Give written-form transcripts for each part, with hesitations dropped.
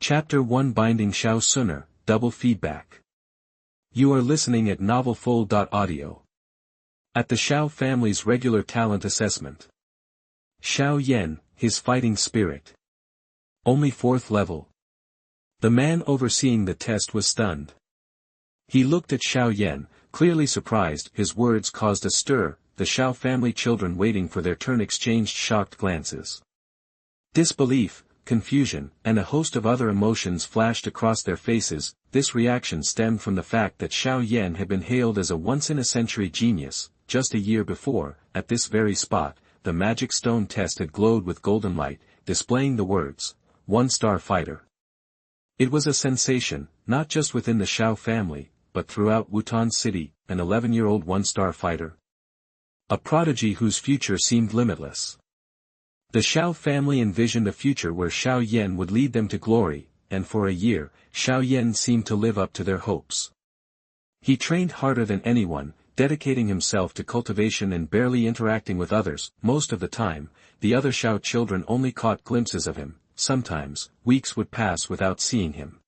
Chapter 1 Binding Xiao Xun'er, Double Feedback. You are listening at novelfold.audio. At the Xiao family's regular talent assessment. Xiao Yan, his fighting spirit. Only 4th level. The man overseeing the test was stunned. He looked at Xiao Yan, clearly surprised. His words caused a stir. The Xiao family children waiting for their turn exchanged shocked glances. Disbelief, confusion, and a host of other emotions flashed across their faces. This reaction stemmed from the fact that Xiao Yan had been hailed as a once-in-a-century genius. Just a year before, at this very spot, the magic stone test had glowed with golden light, displaying the words, "One-star fighter." It was a sensation, not just within the Xiao family, but throughout Wutan City. An 11-year-old one-star fighter. A prodigy whose future seemed limitless. The Xiao family envisioned a future where Xiao Yan would lead them to glory, and for a year, Xiao Yan seemed to live up to their hopes. He trained harder than anyone, dedicating himself to cultivation and barely interacting with others. Most of the time, the other Xiao children only caught glimpses of him. Sometimes, weeks would pass without seeing him.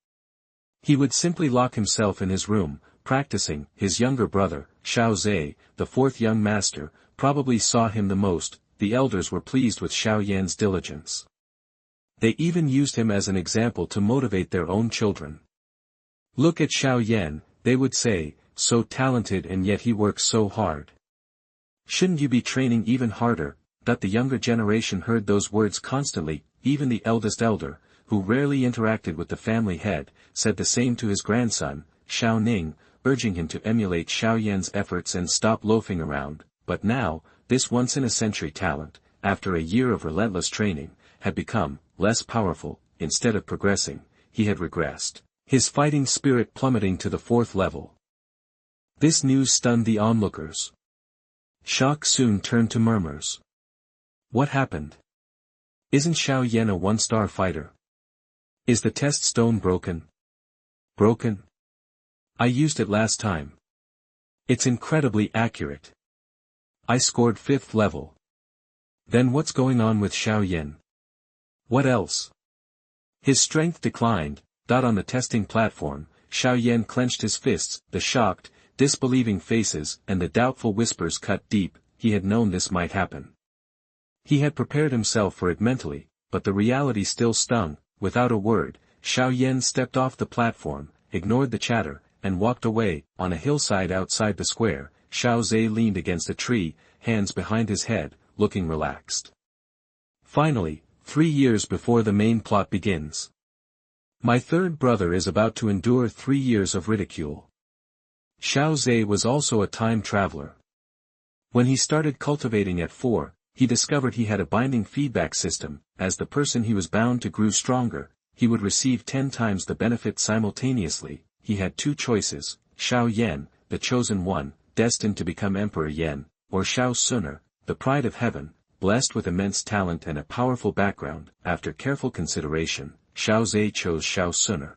He would simply lock himself in his room, practicing. His younger brother, Xiao Zhe, the 4th young master, probably saw him the most. The elders were pleased with Xiao Yan's diligence. They even used him as an example to motivate their own children. "Look at Xiao Yan," they would say, "so talented and yet he works so hard. Shouldn't you be training even harder?" That the younger generation heard those words constantly. Even the eldest elder, who rarely interacted with the family head, said the same to his grandson, Xiao Ning, urging him to emulate Xiao Yan's efforts and stop loafing around. But now, this once-in-a-century talent, after a year of relentless training, had become less powerful. Instead of progressing, he had regressed, his fighting spirit plummeting to the 4th level. This news stunned the onlookers. Shock soon turned to murmurs. What happened? Isn't Xiao Yan a one-star fighter? Is the test stone broken? Broken? I used it last time. It's incredibly accurate. I scored 5th level. Then what's going on with Xiao Yan? What else? His strength declined. On the testing platform, Xiao Yan clenched his fists. The shocked, disbelieving faces and the doubtful whispers cut deep. He had known this might happen. He had prepared himself for it mentally, but the reality still stung. Without a word, Xiao Yan stepped off the platform, ignored the chatter, and walked away. On a hillside outside the square, Xiao Zhe leaned against a tree, hands behind his head, looking relaxed. Finally, 3 years before the main plot begins. My 3rd brother is about to endure 3 years of ridicule. Xiao Zhe was also a time traveler. When he started cultivating at 4, he discovered he had a binding feedback system. As the person he was bound to grew stronger, he would receive 10 times the benefit simultaneously. He had 2 choices, Xiao Yan, the chosen one, destined to become Emperor Yan, or Xiao Xun'er, the pride of heaven, blessed with immense talent and a powerful background. After careful consideration, Xiao Zhe chose Xiao Xun'er.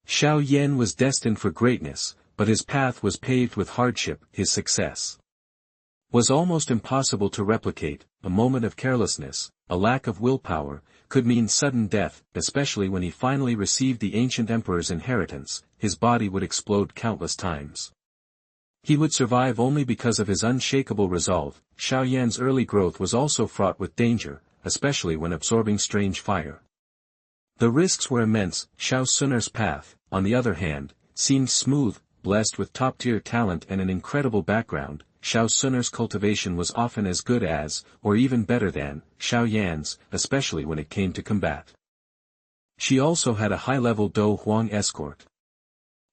Xiao Yan was destined for greatness, but his path was paved with hardship. His success was almost impossible to replicate. A moment of carelessness, a lack of willpower, could mean sudden death. Especially when he finally received the ancient emperor's inheritance, his body would explode countless times. He would survive only because of his unshakable resolve. Xiao Yan's early growth was also fraught with danger, especially when absorbing strange fire. The risks were immense. Xiao Xun'er's path, on the other hand, seemed smooth. Blessed with top-tier talent and an incredible background, Xiao Xun'er's cultivation was often as good as, or even better than, Xiao Yan's, especially when it came to combat. She also had a high-level Dou Huang escort.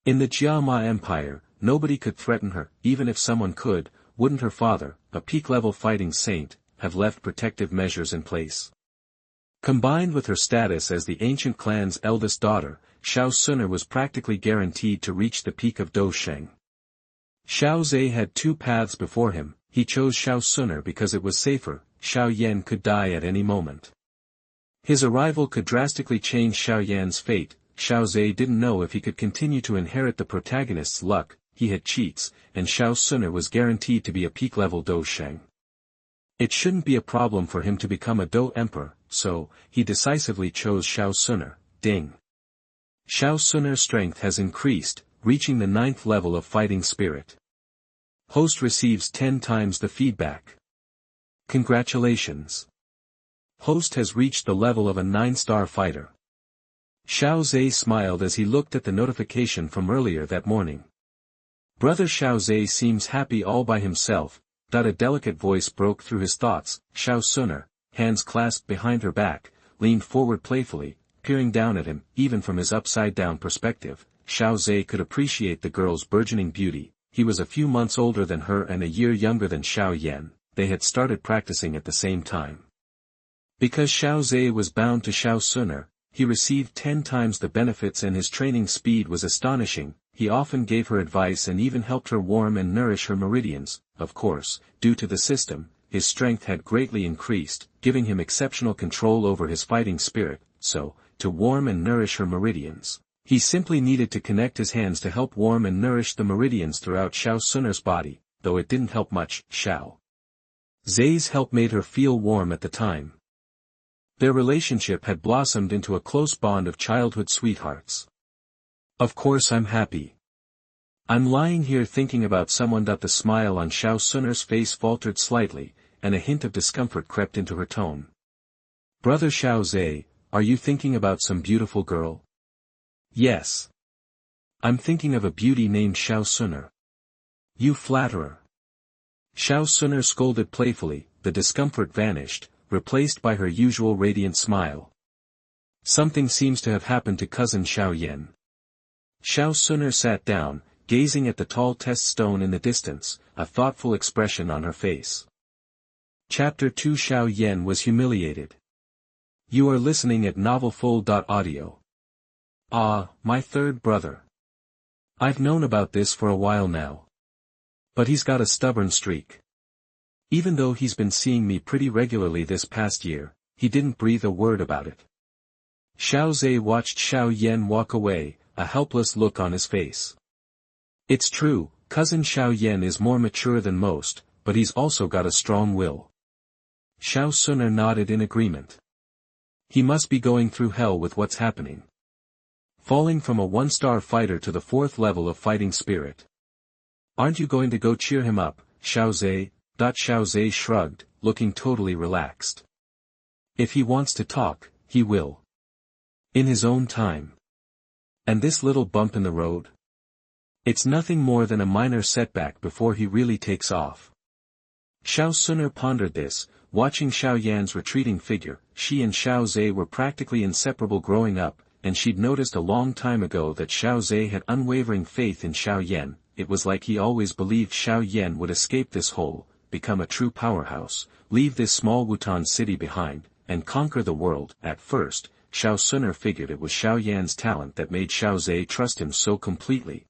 In the Jiama Empire, nobody could threaten her. Even if someone could, wouldn't her father, a peak-level fighting saint, have left protective measures in place? Combined with her status as the ancient clan's eldest daughter, Xiao Xun'er was practically guaranteed to reach the peak of Dou Sheng. Xiao Zhe had 2 paths before him. He chose Xiao Xun'er because it was safer. Xiao Yan could die at any moment. His arrival could drastically change Xiao Yan's fate. Xiao Zhe didn't know if he could continue to inherit the protagonist's luck. He had cheats, and Xiao Xun'er was guaranteed to be a peak-level Dou Sheng. It shouldn't be a problem for him to become a Dou Emperor, so, he decisively chose Xiao Xun'er. Ding. Xiao Xun'er's strength has increased, reaching the 9th level of fighting spirit. Host receives 10 times the feedback. Congratulations. Host has reached the level of a 9-star fighter. Xiao Zhe smiled as he looked at the notification from earlier that morning. Brother Xiao Zhe seems happy all by himself. A delicate voice broke through his thoughts. Xiao Xun'er, hands clasped behind her back, leaned forward playfully, peering down at him. Even from his upside-down perspective, Xiao Zhe could appreciate the girl's burgeoning beauty. He was a few months older than her and a year younger than Xiao Yan. They had started practicing at the same time. Because Xiao Zhe was bound to Xiao Xun'er, he received 10 times the benefits and his training speed was astonishing. He often gave her advice and even helped her warm and nourish her meridians. Of course, due to the system, his strength had greatly increased, giving him exceptional control over his fighting spirit. So, to warm and nourish her meridians, he simply needed to connect his hands to help warm and nourish the meridians throughout Xiao Xun'er's body, though it didn't help much. Xiao Zhe's help made her feel warm at the time. Their relationship had blossomed into a close bond of childhood sweethearts. Of course I'm happy. I'm lying here thinking about someone. The smile on Xiao Xun'er's face faltered slightly, and a hint of discomfort crept into her tone. Brother Xiao Zhe, are you thinking about some beautiful girl? Yes. I'm thinking of a beauty named Xiao Xun'er. You flatterer. Xiao Xun'er scolded playfully. The discomfort vanished, replaced by her usual radiant smile. Something seems to have happened to cousin Xiao Yan. Xiao Xun'er sat down, gazing at the tall test stone in the distance, a thoughtful expression on her face. Chapter 2 Xiao Yan was humiliated. You are listening at novelfold.audio. Ah, my third brother. I've known about this for a while now. But he's got a stubborn streak. Even though he's been seeing me pretty regularly this past year, he didn't breathe a word about it. Xiao Zhe watched Xiao Yan walk away, a helpless look on his face. It's true, cousin Xiao Yan is more mature than most, but he's also got a strong will. Xiao Xun'er nodded in agreement. He must be going through hell with what's happening. Falling from a 1-star fighter to the 4th level of fighting spirit. Aren't you going to go cheer him up, Xiao Zhe? Xiao Zhe shrugged, looking totally relaxed. If he wants to talk, he will. In his own time. And this little bump in the road? It's nothing more than a minor setback before he really takes off. Xiao Xun'er pondered this, watching Xiao Yan's retreating figure. She and Xiao Zhe were practically inseparable growing up, and she'd noticed a long time ago that Xiao Zhe had unwavering faith in Xiao Yan. It was like he always believed Xiao Yan would escape this hole, become a true powerhouse, leave this small Wutan city behind, and conquer the world. At first, Xiao Xun'er figured it was Xiao Yan's talent that made Xiao Zhe trust him so completely.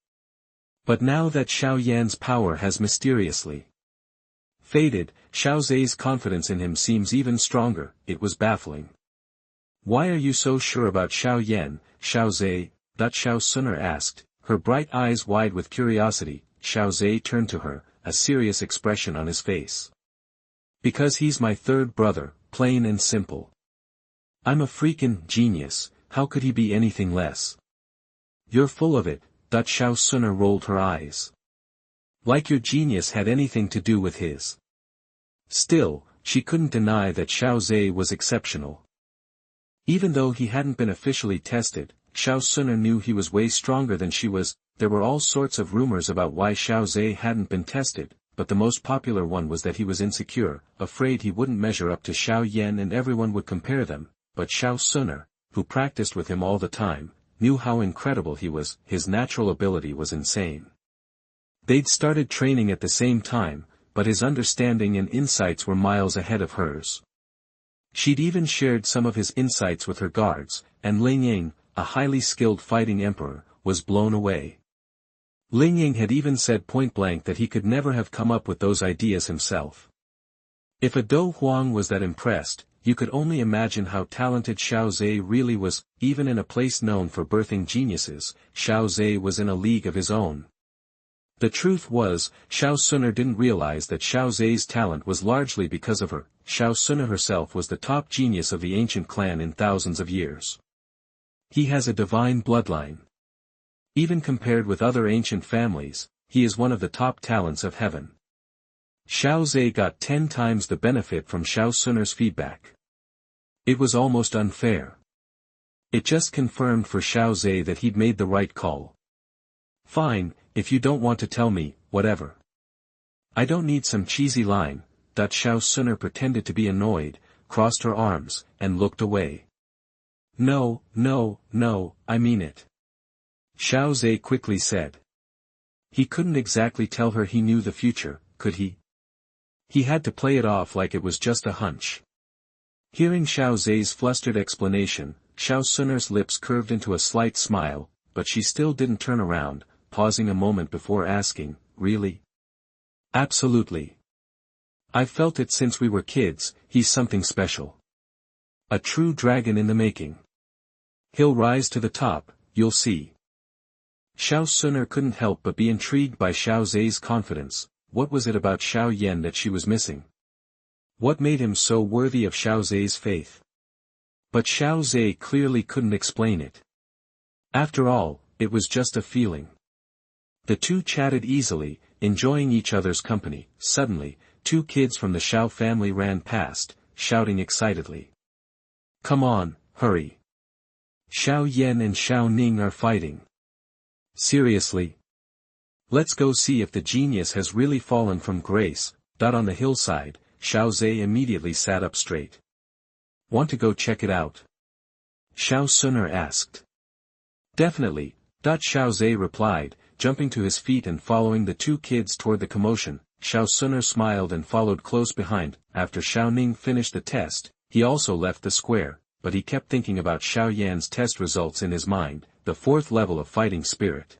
But now that Xiao Yan's power has mysteriously faded, Xiao Zhe's confidence in him seems even stronger. It was baffling. Why are you so sure about Xiao Yan, Xiao Zhe? Xiao Xun'er asked, her bright eyes wide with curiosity. Xiao Zhe turned to her, a serious expression on his face. Because he's my third brother, plain and simple. I'm a freaking genius, how could he be anything less? You're full of it. Xiao Xun'er rolled her eyes. Like your genius had anything to do with his. Still, she couldn't deny that Xiao Zhe was exceptional. Even though he hadn't been officially tested, Xiao Xun'er knew he was way stronger than she was. There were all sorts of rumors about why Xiao Zhe hadn't been tested, but the most popular one was that he was insecure, afraid he wouldn't measure up to Xiao Yan and everyone would compare them. But Xiao Xun'er, who practiced with him all the time, knew how incredible he was. His natural ability was insane. They'd started training at the same time, but his understanding and insights were miles ahead of hers. She'd even shared some of his insights with her guards, and Ling Ying, a highly skilled fighting emperor, was blown away. Ling Ying had even said point-blank that he could never have come up with those ideas himself. If a Dou Huang was that impressed, you could only imagine how talented Xiao Zhe really was. Even in a place known for birthing geniuses, Xiao Zhe was in a league of his own. The truth was, Xiao Xun'er didn't realize that Xiao Zhe's talent was largely because of her. Xiao Xun'er herself was the top genius of the ancient clan in thousands of years. He has a divine bloodline. Even compared with other ancient families, he is one of the top talents of heaven. Xiao Zhe got 10 times the benefit from Xiao Xun'er's feedback. It was almost unfair. It just confirmed for Xiao Zhe that he'd made the right call. Fine, if you don't want to tell me, whatever. I don't need some cheesy line. Xiao Xun'er pretended to be annoyed, crossed her arms, and looked away. No, I mean it. Xiao Zhe quickly said. He couldn't exactly tell her he knew the future, could he? He had to play it off like it was just a hunch. Hearing Xiao Zhe's flustered explanation, Xiao Xun'er's lips curved into a slight smile, but she still didn't turn around, pausing a moment before asking, really? Absolutely. I've felt it since we were kids, he's something special. A true dragon in the making. He'll rise to the top, you'll see. Xiao Xun'er couldn't help but be intrigued by Xiao Zhe's confidence. What was it about Xiao Yan that she was missing? What made him so worthy of Xiao Zhe's faith? But Xiao Zhe clearly couldn't explain it. After all, it was just a feeling. The two chatted easily, enjoying each other's company. Suddenly, 2 kids from the Xiao family ran past, shouting excitedly. Come on, hurry. Xiao Yan and Xiao Ning are fighting. Seriously? Let's go see if the genius has really fallen from grace. On the hillside, Xiao Zhe immediately sat up straight. Want to go check it out? Xiao Xun'er asked. Definitely, Xiao Zhe replied, jumping to his feet and following the 2 kids toward the commotion. Xiao Xun'er smiled and followed close behind. After Xiao Ning finished the test, he also left the square, but he kept thinking about Xiao Yan's test results in his mind, the 4th level of fighting spirit.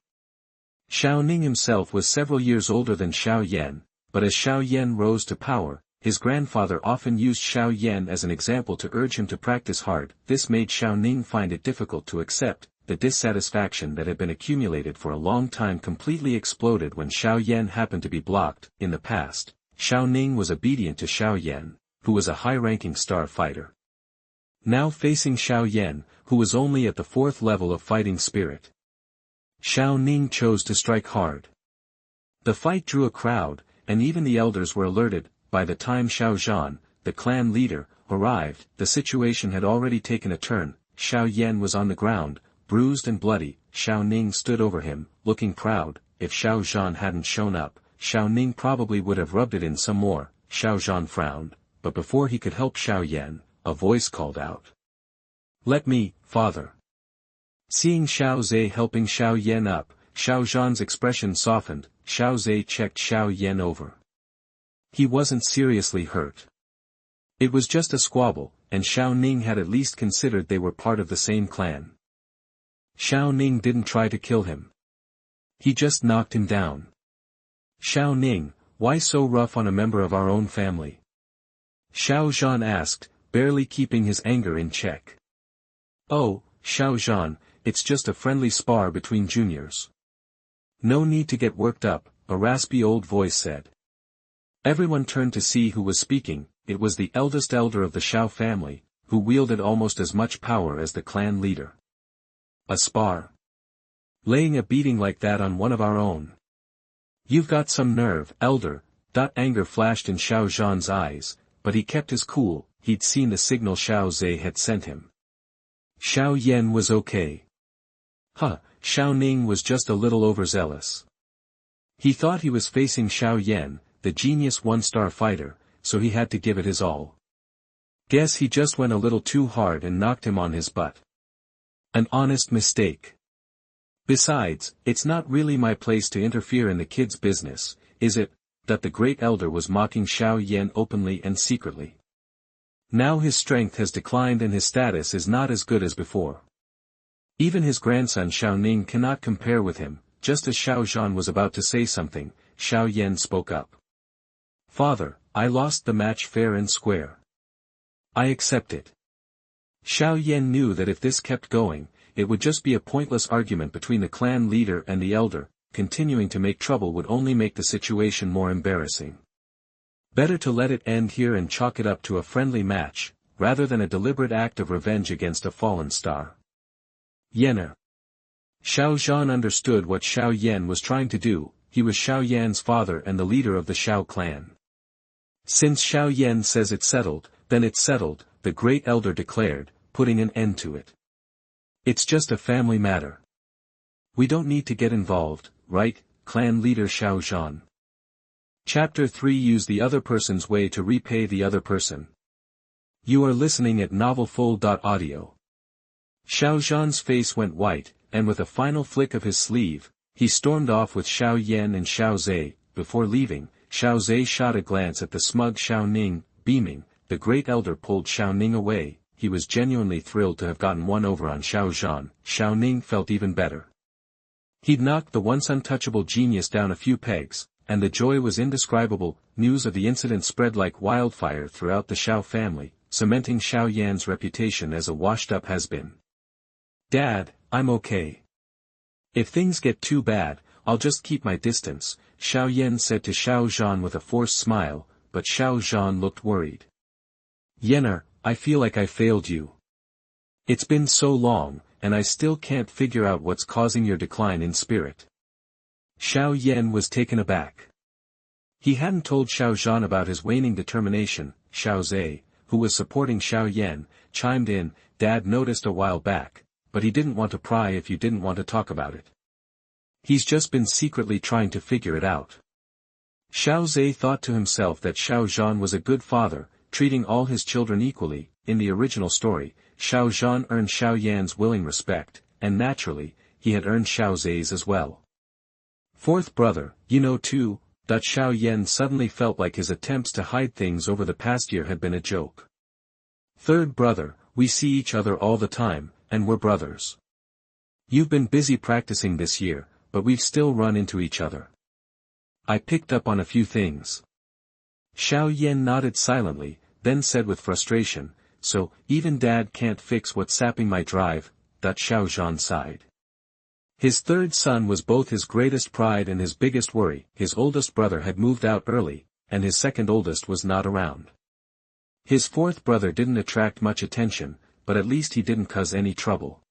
Xiao Ning himself was several years older than Xiao Yan, but as Xiao Yan rose to power, his grandfather often used Xiao Yan as an example to urge him to practice hard. This made Xiao Ning find it difficult to accept. The dissatisfaction that had been accumulated for a long time completely exploded when Xiao Yan happened to be blocked. In the past, Xiao Ning was obedient to Xiao Yan, who was a high-ranking star fighter. Now facing Xiao Yan, who was only at the 4th level of fighting spirit, Xiao Ning chose to strike hard. The fight drew a crowd, and even the elders were alerted. By the time Xiao Zhan, the clan leader, arrived, the situation had already taken a turn. Xiao Yan was on the ground, bruised and bloody. Xiao Ning stood over him, looking proud. If Xiao Zhan hadn't shown up, Xiao Ning probably would have rubbed it in some more. Xiao Zhan frowned, but before he could help Xiao Yan, a voice called out. Let me, father. Seeing Xiao Zhe helping Xiao Yan up, Xiao Zhan's expression softened. Xiao Zhe checked Xiao Yan over. He wasn't seriously hurt. It was just a squabble, and Xiao Ning had at least considered they were part of the same clan. Xiao Ning didn't try to kill him. He just knocked him down. Xiao Ning, why so rough on a member of our own family? Xiao Zhan asked, barely keeping his anger in check. Oh, Xiao Zhan, it's just a friendly spar between juniors. No need to get worked up, a raspy old voice said. Everyone turned to see who was speaking. It was the eldest elder of the Xiao family, who wielded almost as much power as the clan leader. A spar? Laying a beating like that on one of our own? You've got some nerve, elder. Anger flashed in Xiao Zhan's eyes, but he kept his cool. He'd seen the signal Xiao Zhe had sent him. Xiao Yan was okay. Xiao Ning was just a little overzealous. He thought he was facing Xiao Yan, the genius 1-star fighter, so he had to give it his all. Guess he just went a little too hard and knocked him on his butt. An honest mistake. Besides, it's not really my place to interfere in the kid's business, is it? The great elder was mocking Xiao Yan openly and secretly. Now his strength has declined and his status is not as good as before. Even his grandson Xiao Ning cannot compare with him. Just as Xiao Zhan was about to say something, Xiao Yan spoke up. Father, I lost the match fair and square. I accept it. Xiao Yan knew that if this kept going, it would just be a pointless argument between the clan leader and the elder. Continuing to make trouble would only make the situation more embarrassing. Better to let it end here and chalk it up to a friendly match, rather than a deliberate act of revenge against a fallen star. Yener. Xiao Zhan understood what Xiao Yan was trying to do. He was Xiao Yan's father and the leader of the Xiao clan. Since Xiao Yan says it's settled, then it's settled, the great elder declared, putting an end to it. It's just a family matter. We don't need to get involved, right, clan leader Xiao Zhan? Chapter 3 Use the other person's way to repay the other person. You are listening at novelfold.audio. Xiao Zhan's face went white, and with a final flick of his sleeve, he stormed off with Xiao Yan and Xiao Zhe. Before leaving, Xiao Zhe shot a glance at the smug Xiao Ning, beaming. The great elder pulled Xiao Ning away. He was genuinely thrilled to have gotten one over on Xiao Zhan. Xiao Ning felt even better. He'd knocked the once untouchable genius down a few pegs, and the joy was indescribable. News of the incident spread like wildfire throughout the Xiao family, cementing Xiao Yan's reputation as a washed-up has-been. Dad, I'm okay. If things get too bad, I'll just keep my distance, Xiao Yan said to Xiao Zhan with a forced smile, but Xiao Zhan looked worried. Yener, I feel like I failed you. It's been so long, and I still can't figure out what's causing your decline in spirit. Xiao Yan was taken aback. He hadn't told Xiao Zhan about his waning determination. Xiao Zhe, who was supporting Xiao Yan, chimed in. Dad noticed a while back, but he didn't want to pry if you didn't want to talk about it. He's just been secretly trying to figure it out. Xiao Zhe thought to himself that Xiao Zhan was a good father, treating all his children equally. In the original story, Xiao Zhan earned Xiao Yan's willing respect, and naturally, he had earned Xiao Zhe's as well. Fourth brother, you know too, that Xiao Yan suddenly felt like his attempts to hide things over the past year had been a joke. Third brother, we see each other all the time, and we're brothers. You've been busy practicing this year, but we've still run into each other. I picked up on a few things. Xiao Yan nodded silently, then said with frustration, so, even Dad can't fix what's sapping my drive. Xiao Zhan sighed. His third son was both his greatest pride and his biggest worry. His oldest brother had moved out early, and his second oldest was not around. His fourth brother didn't attract much attention, but at least he didn't cause any trouble.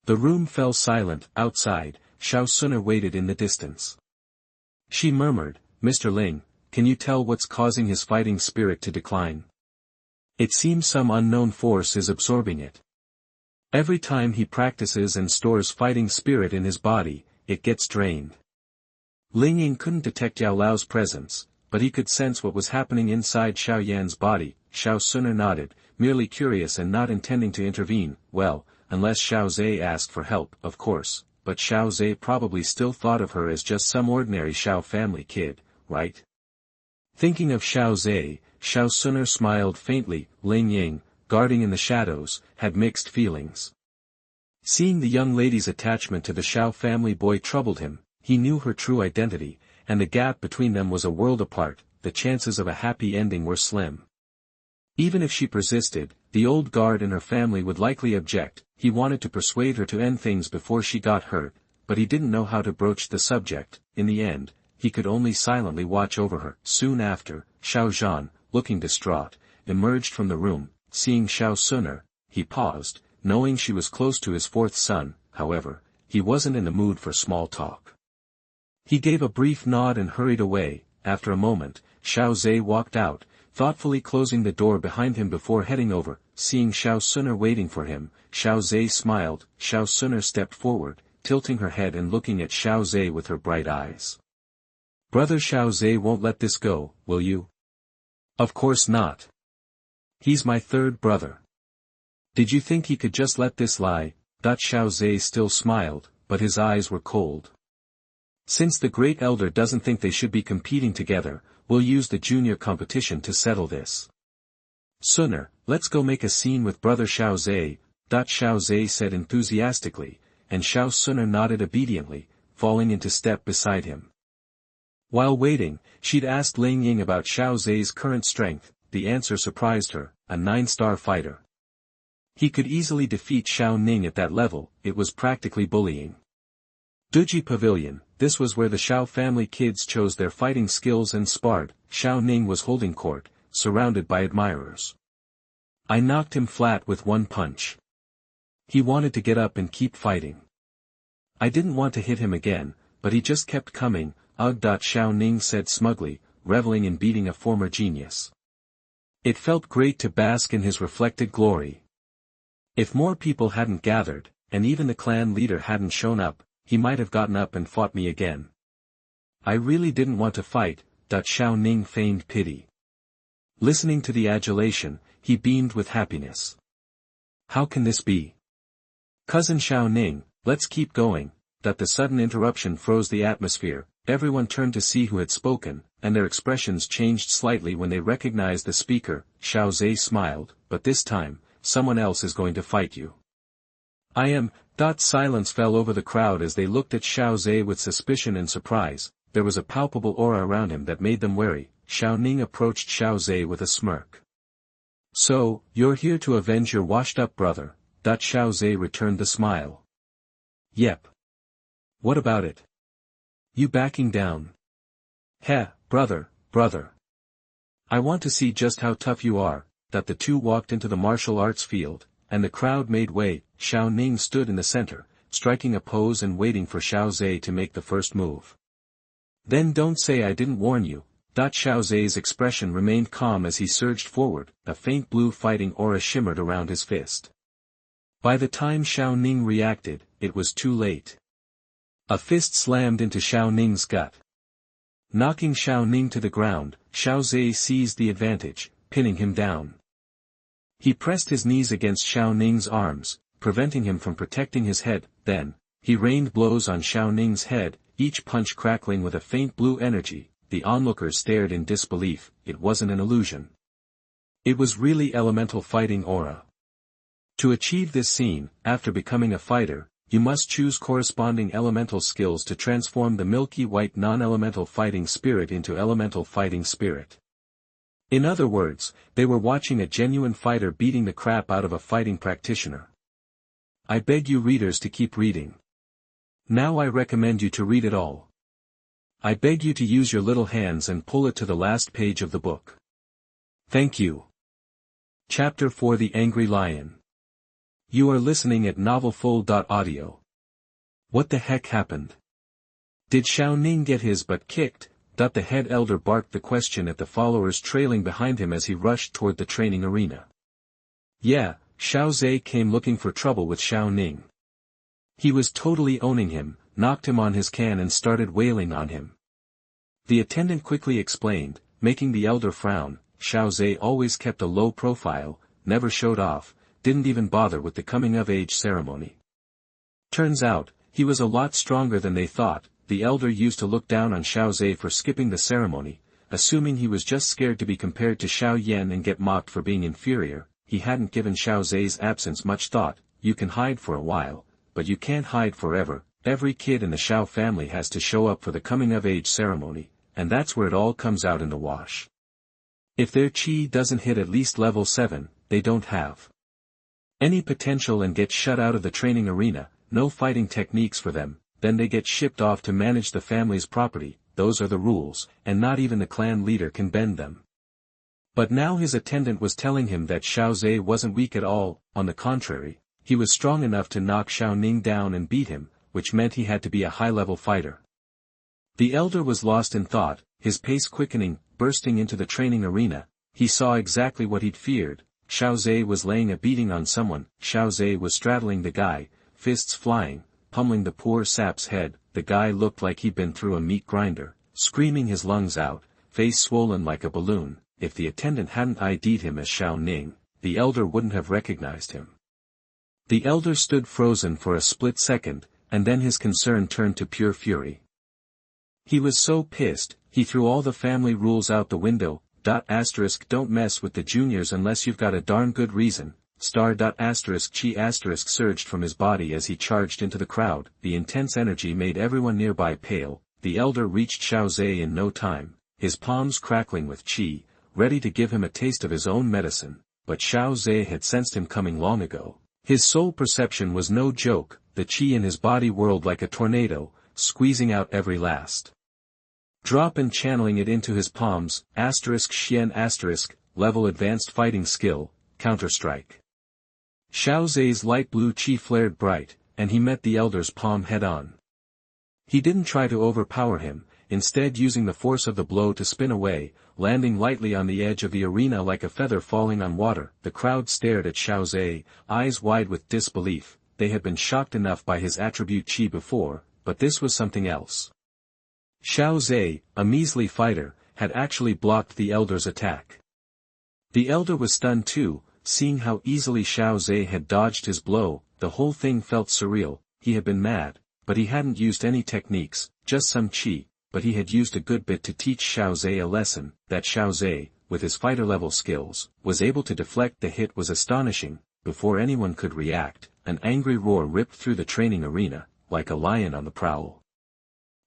The room fell silent. Outside, Xiao Xun'er waited in the distance. She murmured, Mr. Ling, can you tell what's causing his fighting spirit to decline? It seems some unknown force is absorbing it. Every time he practices and stores fighting spirit in his body, it gets drained. Ling Ying couldn't detect Yao Lao's presence, but he could sense what was happening inside Xiao Yan's body. Xiao Xun'er nodded, merely curious and not intending to intervene. Well, unless Xiao Zhe asked for help, of course, but Xiao Zhe probably still thought of her as just some ordinary Xiao family kid, right? Thinking of Xiao Zhe, Xiao Xun'er smiled faintly. Ling Ying, guarding in the shadows, had mixed feelings. Seeing the young lady's attachment to the Xiao family boy troubled him. He knew her true identity, and the gap between them was a world apart. The chances of a happy ending were slim. Even if she persisted, the old guard in her family would likely object. He wanted to persuade her to end things before she got hurt, but he didn't know how to broach the subject. In the end, he could only silently watch over her. Soon after, Xiao Zhan, looking distraught, emerged from the room. Seeing Xiao Xun'er, he paused, knowing she was close to his fourth son. However, he wasn't in the mood for small talk. He gave a brief nod and hurried away. After a moment, Xiao Zhe walked out, thoughtfully closing the door behind him before heading over. Seeing Xiao Xun'er waiting for him, Xiao Zhe smiled. Xiao Xun'er stepped forward, tilting her head and looking at Xiao Zhe with her bright eyes. Brother Xiao Zhe won't let this go, will you? Of course not. He's my third brother. Did you think he could just let this lie? Xiao Zhe still smiled, but his eyes were cold. Since the great elder doesn't think they should be competing together, we'll use the junior competition to settle this. Xun'er, let's go make a scene with brother Xiao Zhe. Xiao Zhe said enthusiastically, and Xiao Xun'er nodded obediently, falling into step beside him. While waiting, she'd asked Ling Ying about Xiao Zhe's current strength. The answer surprised her, a 9-star fighter. He could easily defeat Xiao Ning at that level. It was practically bullying. Duji Pavilion, this was where the Xiao family kids chose their fighting skills and sparred. Xiao Ning was holding court, surrounded by admirers. I knocked him flat with one punch. He wanted to get up and keep fighting. I didn't want to hit him again, but he just kept coming. Ugh. Xiao Ning said smugly, reveling in beating a former genius. It felt great to bask in his reflected glory. If more people hadn't gathered, and even the clan leader hadn't shown up, he might have gotten up and fought me again. I really didn't want to fight. Xiao Ning feigned pity. Listening to the adulation, he beamed with happiness. How can this be? Cousin Xiao Ning, let's keep going. The sudden interruption froze the atmosphere. Everyone turned to see who had spoken, and their expressions changed slightly when they recognized the speaker. Xiao Zhe smiled, but this time, someone else is going to fight you. I am. Silence fell over the crowd as they looked at Xiao Zhe with suspicion and surprise. There was a palpable aura around him that made them wary. Xiao Ning approached Xiao Zhe with a smirk. So, you're here to avenge your washed-up brother. Xiao Zhe returned the smile. Yep. What about it? You backing down? Heh, brother. I want to see just how tough you are. The two walked into the martial arts field, and the crowd made way. Xiao Ning stood in the center, striking a pose and waiting for Xiao Zhe to make the first move. Then don't say I didn't warn you. Xiao Zhe's expression remained calm as he surged forward. A faint blue fighting aura shimmered around his fist. By the time Xiao Ning reacted, it was too late. A fist slammed into Xiao Ning's gut. Knocking Xiao Ning to the ground, Xiao Zhe seized the advantage, pinning him down. He pressed his knees against Xiao Ning's arms, preventing him from protecting his head. Then, he rained blows on Xiao Ning's head, each punch crackling with a faint blue energy. The onlookers stared in disbelief. It wasn't an illusion. It was really elemental fighting aura. To achieve this scene, after becoming a fighter, you must choose corresponding elemental skills to transform the milky white non-elemental fighting spirit into elemental fighting spirit. In other words, they were watching a genuine fighter beating the crap out of a fighting practitioner. I beg you readers to keep reading. Now I recommend you to read it all. I beg you to use your little hands and pull it to the last page of the book. Thank you. Chapter 4: The Angry Lion. You are listening at novelfold.audio. What the heck happened? Did Xiao Ning get his butt kicked? The head elder barked the question at the followers trailing behind him as he rushed toward the training arena. Yeah, Xiao Zhe came looking for trouble with Xiao Ning. He was totally owning him, knocked him on his can and started wailing on him. The attendant quickly explained, making the elder frown. Xiao Zhe always kept a low profile, never showed off, didn't even bother with the coming-of-age ceremony. Turns out, he was a lot stronger than they thought. The elder used to look down on Xiao Zhe for skipping the ceremony, assuming he was just scared to be compared to Xiao Yan and get mocked for being inferior. He hadn't given Xiao Zhe's absence much thought. You can hide for a while, but you can't hide forever. Every kid in the Xiao family has to show up for the coming-of-age ceremony, and that's where it all comes out in the wash. If their chi doesn't hit at least level 7, they don't have any potential and get shut out of the training arena. No fighting techniques for them. Then they get shipped off to manage the family's property. Those are the rules, and not even the clan leader can bend them. But now his attendant was telling him that Xiao Zhe wasn't weak at all. On the contrary, he was strong enough to knock Xiao Ning down and beat him, which meant he had to be a high-level fighter. The elder was lost in thought, his pace quickening. Bursting into the training arena, he saw exactly what he'd feared. Xiao Zhe was laying a beating on someone. Xiao Zhe was straddling the guy, fists flying, pummeling the poor sap's head. The guy looked like he'd been through a meat grinder, screaming his lungs out, face swollen like a balloon. If the attendant hadn't ID'd him as Xiao Ning, the elder wouldn't have recognized him. The elder stood frozen for a split second, and then his concern turned to pure fury. He was so pissed, he threw all the family rules out the window. Don't mess with the juniors unless you've got a darn good reason. Chi surged from his body as he charged into the crowd. The intense energy made everyone nearby pale. The elder reached Xiao Zhe in no time, his palms crackling with chi, ready to give him a taste of his own medicine. But Xiao Zhe had sensed him coming long ago. His soul perception was no joke. The chi in his body whirled like a tornado, squeezing out every last drop and channeling it into his palms. Xian *, level advanced fighting skill, counterstrike. Xiao Zhe's light blue chi flared bright, and he met the elder's palm head-on. He didn't try to overpower him, instead using the force of the blow to spin away, landing lightly on the edge of the arena like a feather falling on water. The crowd stared at Xiao Zhe, eyes wide with disbelief. They had been shocked enough by his attribute chi before, but this was something else. Xiao Zhe, a measly fighter, had actually blocked the elder's attack. The elder was stunned too, seeing how easily Xiao Zhe had dodged his blow. The whole thing felt surreal. He had been mad, but he hadn't used any techniques, just some chi, but he had used a good bit to teach Xiao Zhe a lesson. That Xiao Zhe, with his fighter-level skills, was able to deflect the hit was astonishing. Before anyone could react, an angry roar ripped through the training arena, like a lion on the prowl.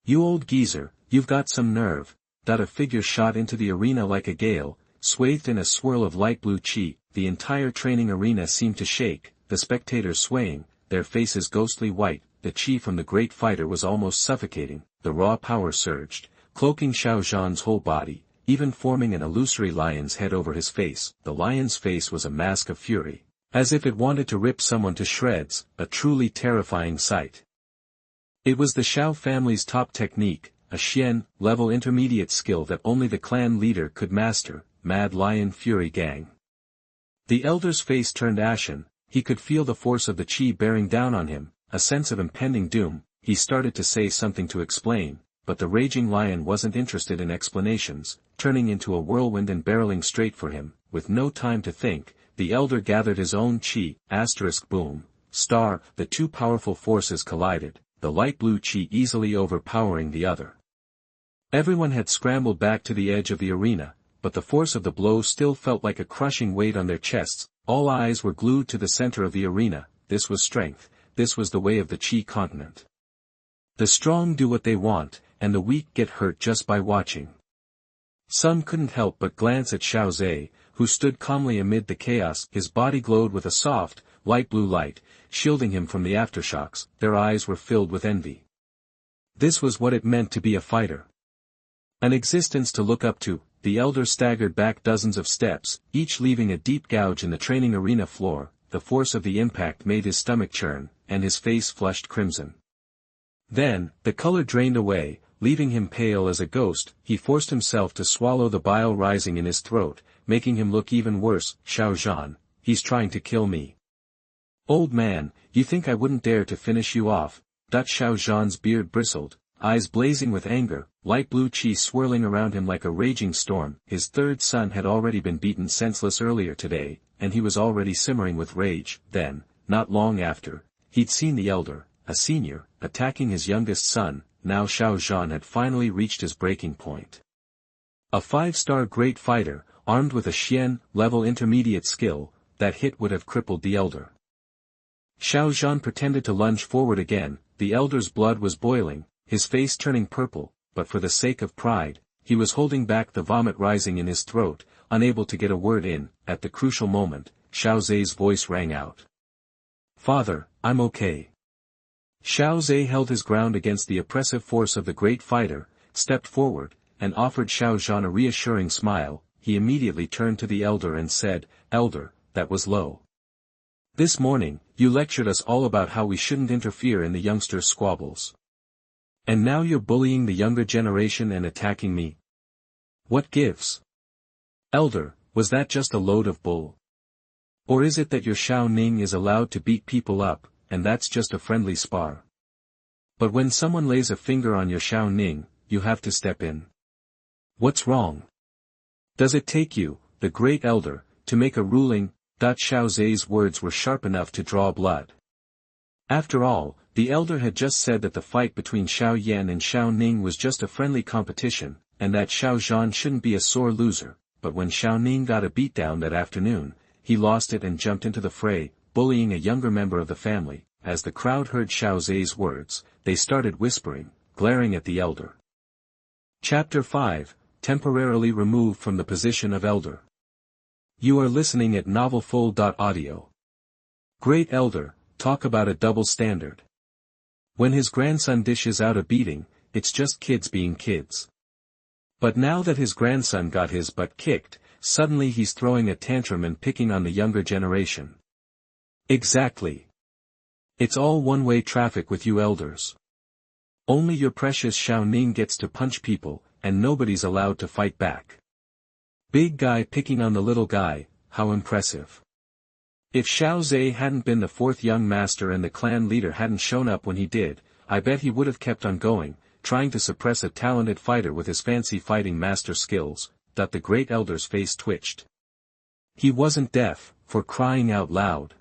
"You old geezer, you've got some nerve." A figure shot into the arena like a gale, swathed in a swirl of light blue chi. The entire training arena seemed to shake, the spectators swaying, their faces ghostly white. The chi from the great fighter was almost suffocating. The raw power surged, cloaking Xiao Zhan's whole body, even forming an illusory lion's head over his face. The lion's face was a mask of fury, as if it wanted to rip someone to shreds, a truly terrifying sight. It was the Xiao family's top technique, a Xian-level intermediate skill that only the clan leader could master, Mad Lion Fury Gang. The elder's face turned ashen. He could feel the force of the chi bearing down on him, a sense of impending doom. He started to say something to explain, but the raging lion wasn't interested in explanations, turning into a whirlwind and barreling straight for him. With no time to think, the elder gathered his own chi, boom, star. The two powerful forces collided, the light blue chi easily overpowering the other. Everyone had scrambled back to the edge of the arena, but the force of the blow still felt like a crushing weight on their chests. All eyes were glued to the center of the arena. This was strength, this was the way of the chi continent. The strong do what they want, and the weak get hurt just by watching. Some couldn't help but glance at Xiao Zhe, who stood calmly amid the chaos. His body glowed with a soft, light blue light, shielding him from the aftershocks. Their eyes were filled with envy. This was what it meant to be a fighter. An existence to look up to. The elder staggered back dozens of steps, each leaving a deep gouge in the training arena floor. The force of the impact made his stomach churn, and his face flushed crimson. Then, the color drained away, leaving him pale as a ghost. He forced himself to swallow the bile rising in his throat, making him look even worse. "Xiao Zhan, he's trying to kill me. Old man, you think I wouldn't dare to finish you off?" Xiao Zhan's beard bristled, eyes blazing with anger, light blue chi swirling around him like a raging storm. His third son had already been beaten senseless earlier today, and he was already simmering with rage. Then, not long after, he'd seen the elder, a senior, attacking his youngest son. Now Xiao Zhan had finally reached his breaking point. A 5-star great fighter, armed with a Xian-level intermediate skill, that hit would have crippled the elder. Xiao Zhan pretended to lunge forward again. The elder's blood was boiling, his face turning purple, but for the sake of pride, he was holding back the vomit rising in his throat, unable to get a word in. At the crucial moment, Xiao Zhe's voice rang out. "Father, I'm okay." Xiao Zhe held his ground against the oppressive force of the great fighter, stepped forward, and offered Xiao Zhan a reassuring smile. He immediately turned to the elder and said, "Elder, that was low. This morning, you lectured us all about how we shouldn't interfere in the youngsters' squabbles. And now you're bullying the younger generation and attacking me. What gives? Elder, was that just a load of bull? Or is it that your Xiao Ning is allowed to beat people up, and that's just a friendly spar? But when someone lays a finger on your Xiao Ning, you have to step in. What's wrong? Does it take you, the great elder, to make a ruling?" Xiao Zhe's words were sharp enough to draw blood. After all, the elder had just said that the fight between Xiao Yan and Xiao Ning was just a friendly competition, and that Xiao Zhan shouldn't be a sore loser. But when Xiao Ning got a beatdown that afternoon, he lost it and jumped into the fray, bullying a younger member of the family. As the crowd heard Xiao Zhe's words, they started whispering, glaring at the elder. Chapter 5, Temporarily Removed from the Position of Elder. You are listening at novelfold.audio. Great elder, talk about a double standard. When his grandson dishes out a beating, it's just kids being kids. But now that his grandson got his butt kicked, suddenly he's throwing a tantrum and picking on the younger generation. Exactly. It's all one-way traffic with you elders. Only your precious Xiao Ning gets to punch people, and nobody's allowed to fight back. Big guy picking on the little guy, how impressive. If Xiao Zhe hadn't been the fourth young master and the clan leader hadn't shown up when he did, I bet he would have kept on going, trying to suppress a talented fighter with his fancy fighting master skills. The great elder's face twitched. He wasn't deaf, for crying out loud.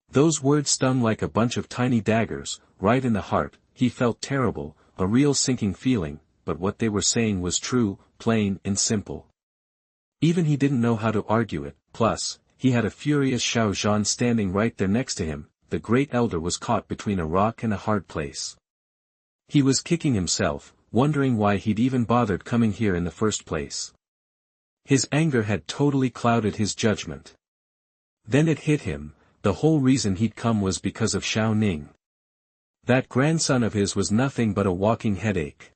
Those words stung like a bunch of tiny daggers, right in the heart. He felt terrible, a real sinking feeling, but what they were saying was true, plain and simple. Even he didn't know how to argue it, plus, he had a furious Xiao Zhan standing right there next to him. The great elder was caught between a rock and a hard place. He was kicking himself, wondering why he'd even bothered coming here in the first place. His anger had totally clouded his judgment. Then it hit him, the whole reason he'd come was because of Xiao Ning. That grandson of his was nothing but a walking headache.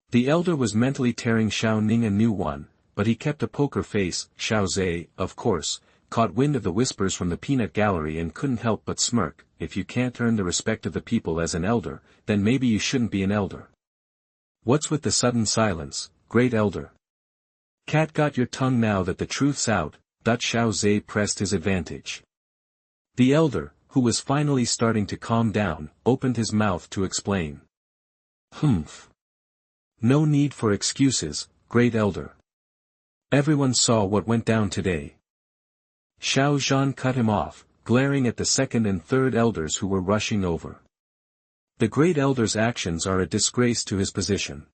The elder was mentally tearing Xiao Ning a new one, but he kept a poker face. Xiao Zhe, of course, caught wind of the whispers from the peanut gallery and couldn't help but smirk. If you can't earn the respect of the people as an elder, then maybe you shouldn't be an elder. What's with the sudden silence, great elder? Cat got your tongue now that the truth's out. Xiao Zhe pressed his advantage. The elder, who was finally starting to calm down, opened his mouth to explain. Humph. No need for excuses, great elder. Everyone saw what went down today. Xiao Zhan cut him off, glaring at the second and third elders who were rushing over. The great elder's actions are a disgrace to his position.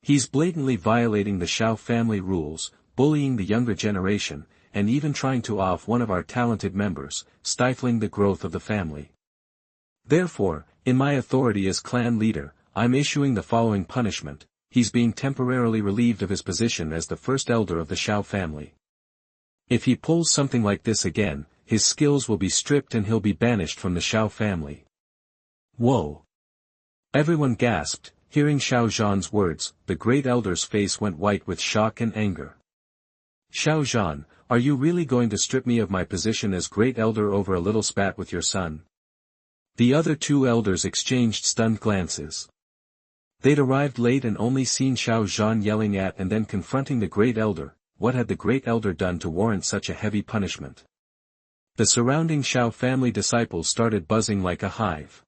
He's blatantly violating the Xiao family rules, bullying the younger generation, and even trying to off one of our talented members, stifling the growth of the family. Therefore, in my authority as clan leader, I'm issuing the following punishment. He's being temporarily relieved of his position as the first elder of the Xiao family. If he pulls something like this again, his skills will be stripped and he'll be banished from the Xiao family. Whoa! Everyone gasped, hearing Xiao Zhan's words. The great elder's face went white with shock and anger. Xiao Zhan, are you really going to strip me of my position as great elder over a little spat with your son? The other two elders exchanged stunned glances. They'd arrived late and only seen Xiao Zhan yelling at and then confronting the great elder. What had the great elder done to warrant such a heavy punishment? The surrounding Xiao family disciples started buzzing like a hive.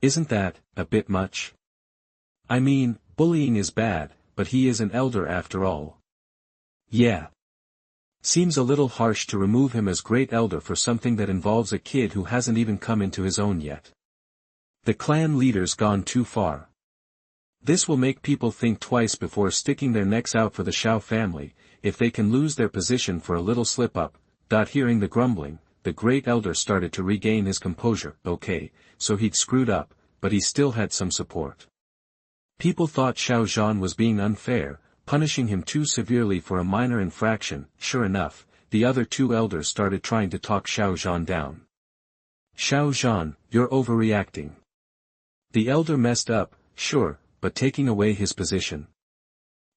Isn't that a bit much? I mean, bullying is bad, but he is an elder after all. Yeah. Seems a little harsh to remove him as great elder for something that involves a kid who hasn't even come into his own yet. The clan leader's gone too far. This will make people think twice before sticking their necks out for the Xiao family, if they can lose their position for a little slip-up. Hearing the grumbling, the great elder started to regain his composure. Okay, so he'd screwed up, but he still had some support. People thought Xiao Zhan was being unfair, punishing him too severely for a minor infraction. Sure enough, the other two elders started trying to talk Xiao Zhan down. Xiao Zhan, you're overreacting. The elder messed up, sure, but taking away his position.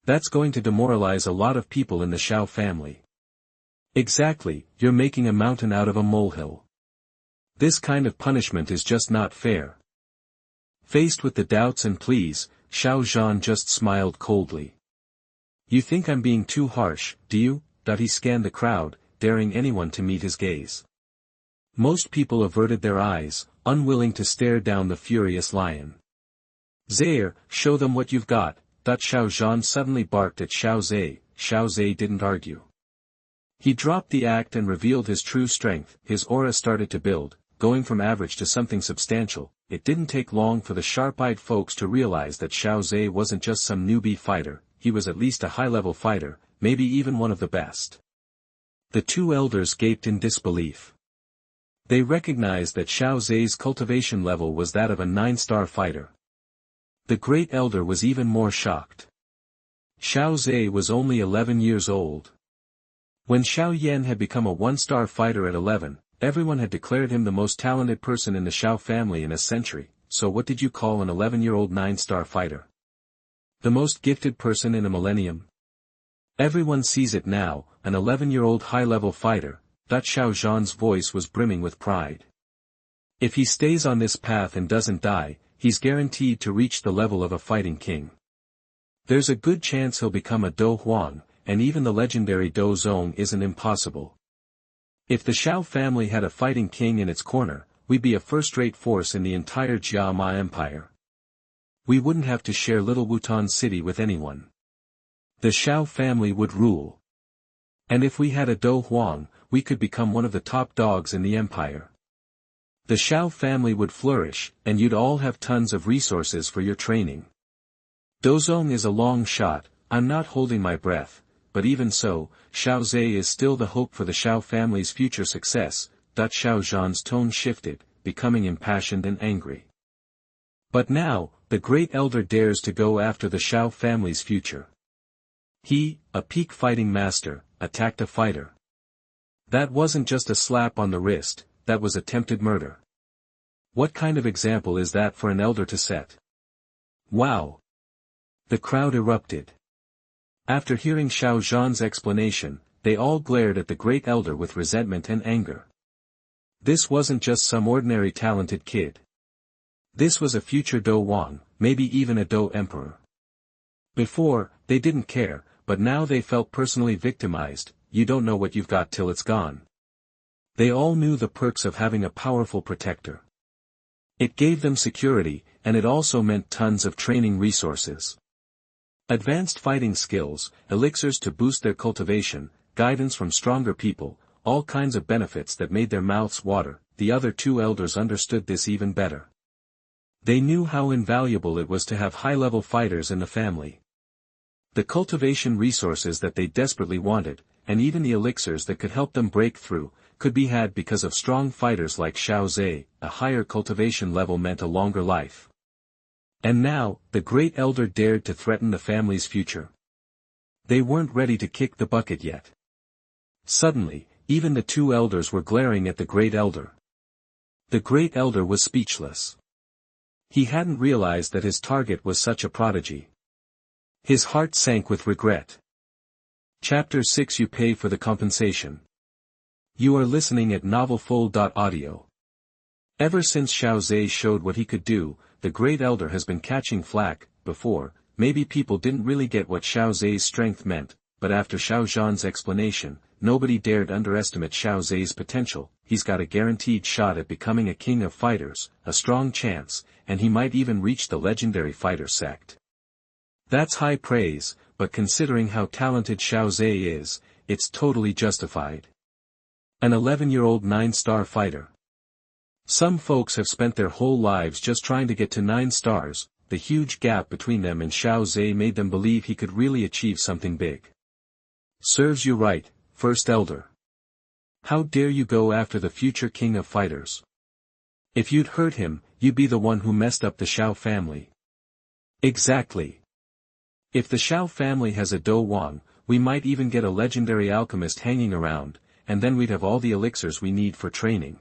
That's going to demoralize a lot of people in the Xiao family. Exactly, you're making a mountain out of a molehill. This kind of punishment is just not fair. Faced with the doubts and pleas, Xiao Zhan just smiled coldly. You think I'm being too harsh, do you? He scanned the crowd, daring anyone to meet his gaze. Most people averted their eyes, unwilling to stare down the furious lion. Zaire, show them what you've got. Xiao Zhan suddenly barked at Xiao Zhe. Xiao Zhe didn't argue. He dropped the act and revealed his true strength. His aura started to build, going from average to something substantial. It didn't take long for the sharp-eyed folks to realize that Xiao Zhe wasn't just some newbie fighter, he was at least a high-level fighter, maybe even one of the best. The two elders gaped in disbelief. They recognized that Xiao Zhe's cultivation level was that of a 9-star fighter. The great elder was even more shocked. Xiao Zhe was only 11 years old. When Xiao Yan had become a 1-star fighter at 11, everyone had declared him the most talented person in the Xiao family in a century. So what did you call an 11-year-old 9-star fighter? The most gifted person in a millennium? Everyone sees it now, an 11-year-old high-level fighter, Xiao Zhan's voice was brimming with pride. If he stays on this path and doesn't die, he's guaranteed to reach the level of a fighting king. There's a good chance he'll become a Dou Huang, and even the legendary Dou Zong isn't impossible. If the Xiao family had a fighting king in its corner, we'd be a first-rate force in the entire Jiama Empire. We wouldn't have to share Little Wutan City with anyone. The Xiao family would rule. And if we had a Dou Huang, we could become one of the top dogs in the empire. The Xiao family would flourish, and you'd all have tons of resources for your training. Douzong is a long shot, I'm not holding my breath, but even so, Xiao Zhe is still the hope for the Xiao family's future success. Xiao Zhan's tone shifted, becoming impassioned and angry. But now, the great elder dares to go after the Xiao family's future. He, a peak fighting master, attacked a fighter. That wasn't just a slap on the wrist, that was attempted murder. What kind of example is that for an elder to set? Wow! The crowd erupted. After hearing Xiao Zhan's explanation, they all glared at the great elder with resentment and anger. This wasn't just some ordinary talented kid. This was a future Dou Wang, maybe even a Dou emperor. Before, they didn't care, but now they felt personally victimized. You don't know what you've got till it's gone. They all knew the perks of having a powerful protector. It gave them security, and it also meant tons of training resources. Advanced fighting skills, elixirs to boost their cultivation, guidance from stronger people, all kinds of benefits that made their mouths water. The other two elders understood this even better. They knew how invaluable it was to have high-level fighters in the family. The cultivation resources that they desperately wanted, and even the elixirs that could help them break through, could be had because of strong fighters like Xiao Zhe. A higher cultivation level meant a longer life. And now, the great elder dared to threaten the family's future. They weren't ready to kick the bucket yet. Suddenly, even the two elders were glaring at the great elder. The great elder was speechless. He hadn't realized that his target was such a prodigy. His heart sank with regret. Chapter 6. You pay for the compensation. You are listening at novelfold.audio. Ever since Xiao Zhe showed what he could do, the great elder has been catching flack. Before, maybe people didn't really get what Xiao Zhe's strength meant, but after Xiao Zhan's explanation, nobody dared underestimate Xiao Zhe's potential. He's got a guaranteed shot at becoming a king of fighters, a strong chance, and he might even reach the legendary fighter sect. That's high praise, but considering how talented Xiao Zhe is, it's totally justified. An 11-year-old 9-star fighter. Some folks have spent their whole lives just trying to get to 9 stars. The huge gap between them and Xiao Zhe made them believe he could really achieve something big. Serves you right, First Elder. How dare you go after the future king of fighters? If you'd hurt him, you'd be the one who messed up the Xiao family. Exactly. If the Xiao family has a Dou Wang, we might even get a legendary alchemist hanging around, and then we'd have all the elixirs we need for training.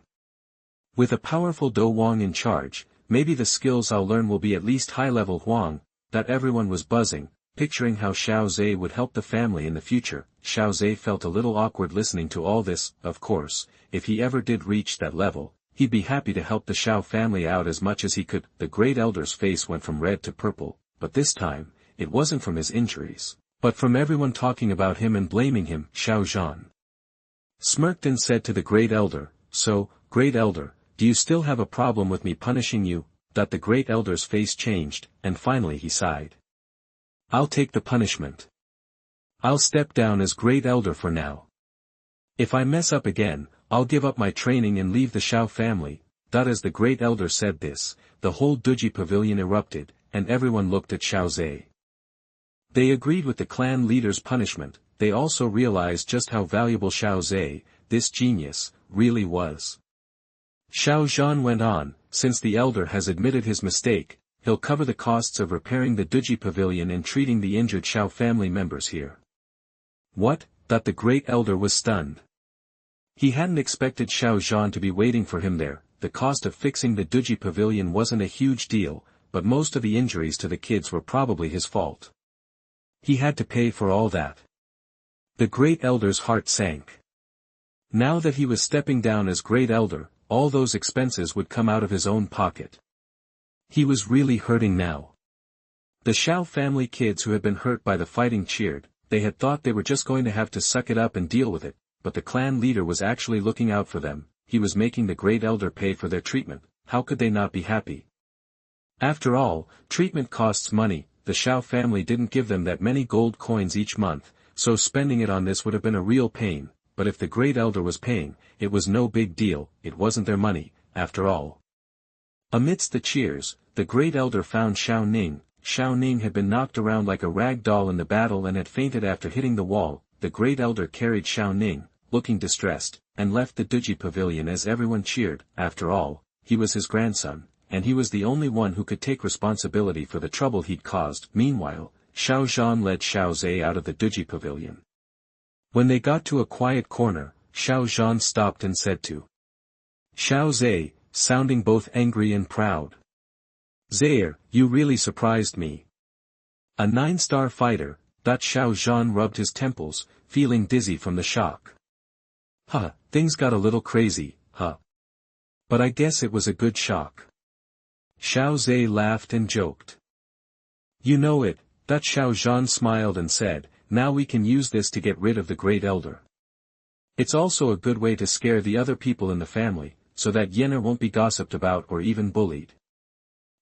With a powerful Dou Wang in charge, maybe the skills I'll learn will be at least high-level Huang. That everyone was buzzing, picturing how Xiao Zhe would help the family in the future. Xiao Zhe felt a little awkward listening to all this. Of course, if he ever did reach that level, he'd be happy to help the Xiao family out as much as he could. The great elder's face went from red to purple, but this time, it wasn't from his injuries, but from everyone talking about him and blaming him. Xiao Zhan smirked and said to the great elder, "So, great elder, do you still have a problem with me punishing you?" That the great elder's face changed, and finally he sighed. "I'll take the punishment. I'll step down as great elder for now. If I mess up again, I'll give up my training and leave the Xiao family." As the great elder said this, the whole Duji pavilion erupted, and everyone looked at Xiao Zhe. They agreed with the clan leader's punishment. They also realized just how valuable Xiao Zhe, this genius, really was. Xiao Zhan went on, "Since the elder has admitted his mistake, he'll cover the costs of repairing the Duji pavilion and treating the injured Xiao family members here." What? The great elder was stunned. He hadn't expected Xiao Zhan to be waiting for him there. The cost of fixing the Duji pavilion wasn't a huge deal, but most of the injuries to the kids were probably his fault. He had to pay for all that. The great elder's heart sank. Now that he was stepping down as Great Elder, all those expenses would come out of his own pocket. He was really hurting now. The Xiao family kids who had been hurt by the fighting cheered. They had thought they were just going to have to suck it up and deal with it, but the clan leader was actually looking out for them. He was making the Great Elder pay for their treatment. How could they not be happy? After all, treatment costs money. The Xiao family didn't give them that many gold coins each month, so spending it on this would have been a real pain, but if the Great Elder was paying, it was no big deal. It wasn't their money, after all. Amidst the cheers, the Great Elder found Xiao Ning. Xiao Ning had been knocked around like a rag doll in the battle and had fainted after hitting the wall. The Great Elder carried Xiao Ning, looking distressed, and left the Duji pavilion as everyone cheered. After all, he was his grandson, and he was the only one who could take responsibility for the trouble he'd caused. Meanwhile, Xiao Zhan led Xiao Zhe out of the Duji pavilion. When they got to a quiet corner, Xiao Zhan stopped and said to Xiao Zhe, sounding both angry and proud, "Zaire, you really surprised me. A 9-star fighter." Xiao Zhan rubbed his temples, feeling dizzy from the shock. Things got a little crazy, But I guess it was a good shock. Xiao Zhe laughed and joked. "You know it." Xiao Zhan smiled and said, "Now we can use this to get rid of the Great Elder. It's also a good way to scare the other people in the family, so that Xun'er won't be gossiped about or even bullied.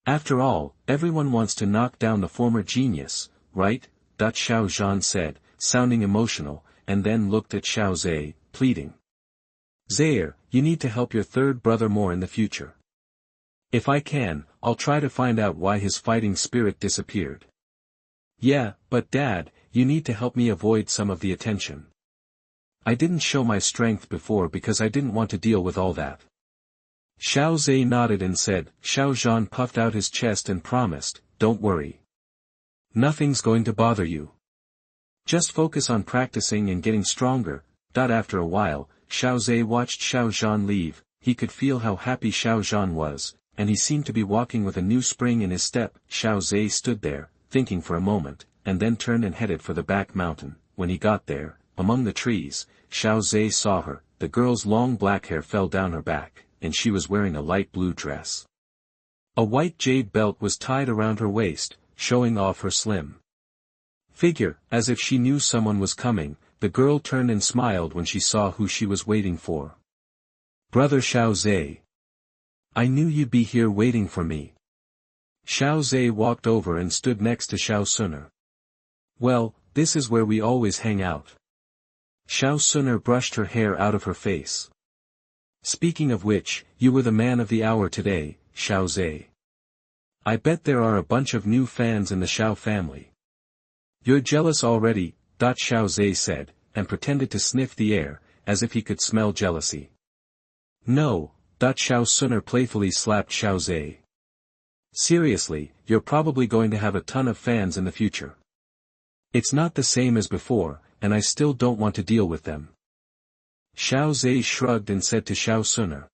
After all, everyone wants to knock down the former genius, right?" Xiao Zhan said, sounding emotional, and then looked at Xiao Zhe, pleading. "Zaire, you need to help your third brother more in the future. If I can, I'll try to find out why his fighting spirit disappeared." "Yeah, but Dad, you need to help me avoid some of the attention. I didn't show my strength before because I didn't want to deal with all that." Xiao Zhe nodded and said. Xiao Zhan puffed out his chest and promised, "Don't worry. Nothing's going to bother you. Just focus on practicing and getting stronger." After a while, Xiao Zhe watched Xiao Zhan leave. He could feel how happy Xiao Zhan was, and he seemed to be walking with a new spring in his step. Xiao Zhe stood there, thinking for a moment, and then turned and headed for the back mountain. When he got there, among the trees, Xiao Zhe saw her. The girl's long black hair fell down her back, and she was wearing a light blue dress. A white jade belt was tied around her waist, showing off her slim figure. As if she knew someone was coming, the girl turned and smiled when she saw who she was waiting for. "Brother Xiao Zhe. I knew you'd be here waiting for me." Xiao Zhe walked over and stood next to Xiao Xun'er. "Well, this is where we always hang out." Xiao Xun'er brushed her hair out of her face. "Speaking of which, you were the man of the hour today, Xiao Zhe. I bet there are a bunch of new fans in the Xiao family." "You're jealous already," Xiao Zhe said, and pretended to sniff the air, as if he could smell jealousy. "No," Xiao Xun'er playfully slapped Xiao Zhe. "Seriously, you're probably going to have a ton of fans in the future. It's not the same as before, and I still don't want to deal with them." Xiao Zhe shrugged and said to Xiao Xun'er.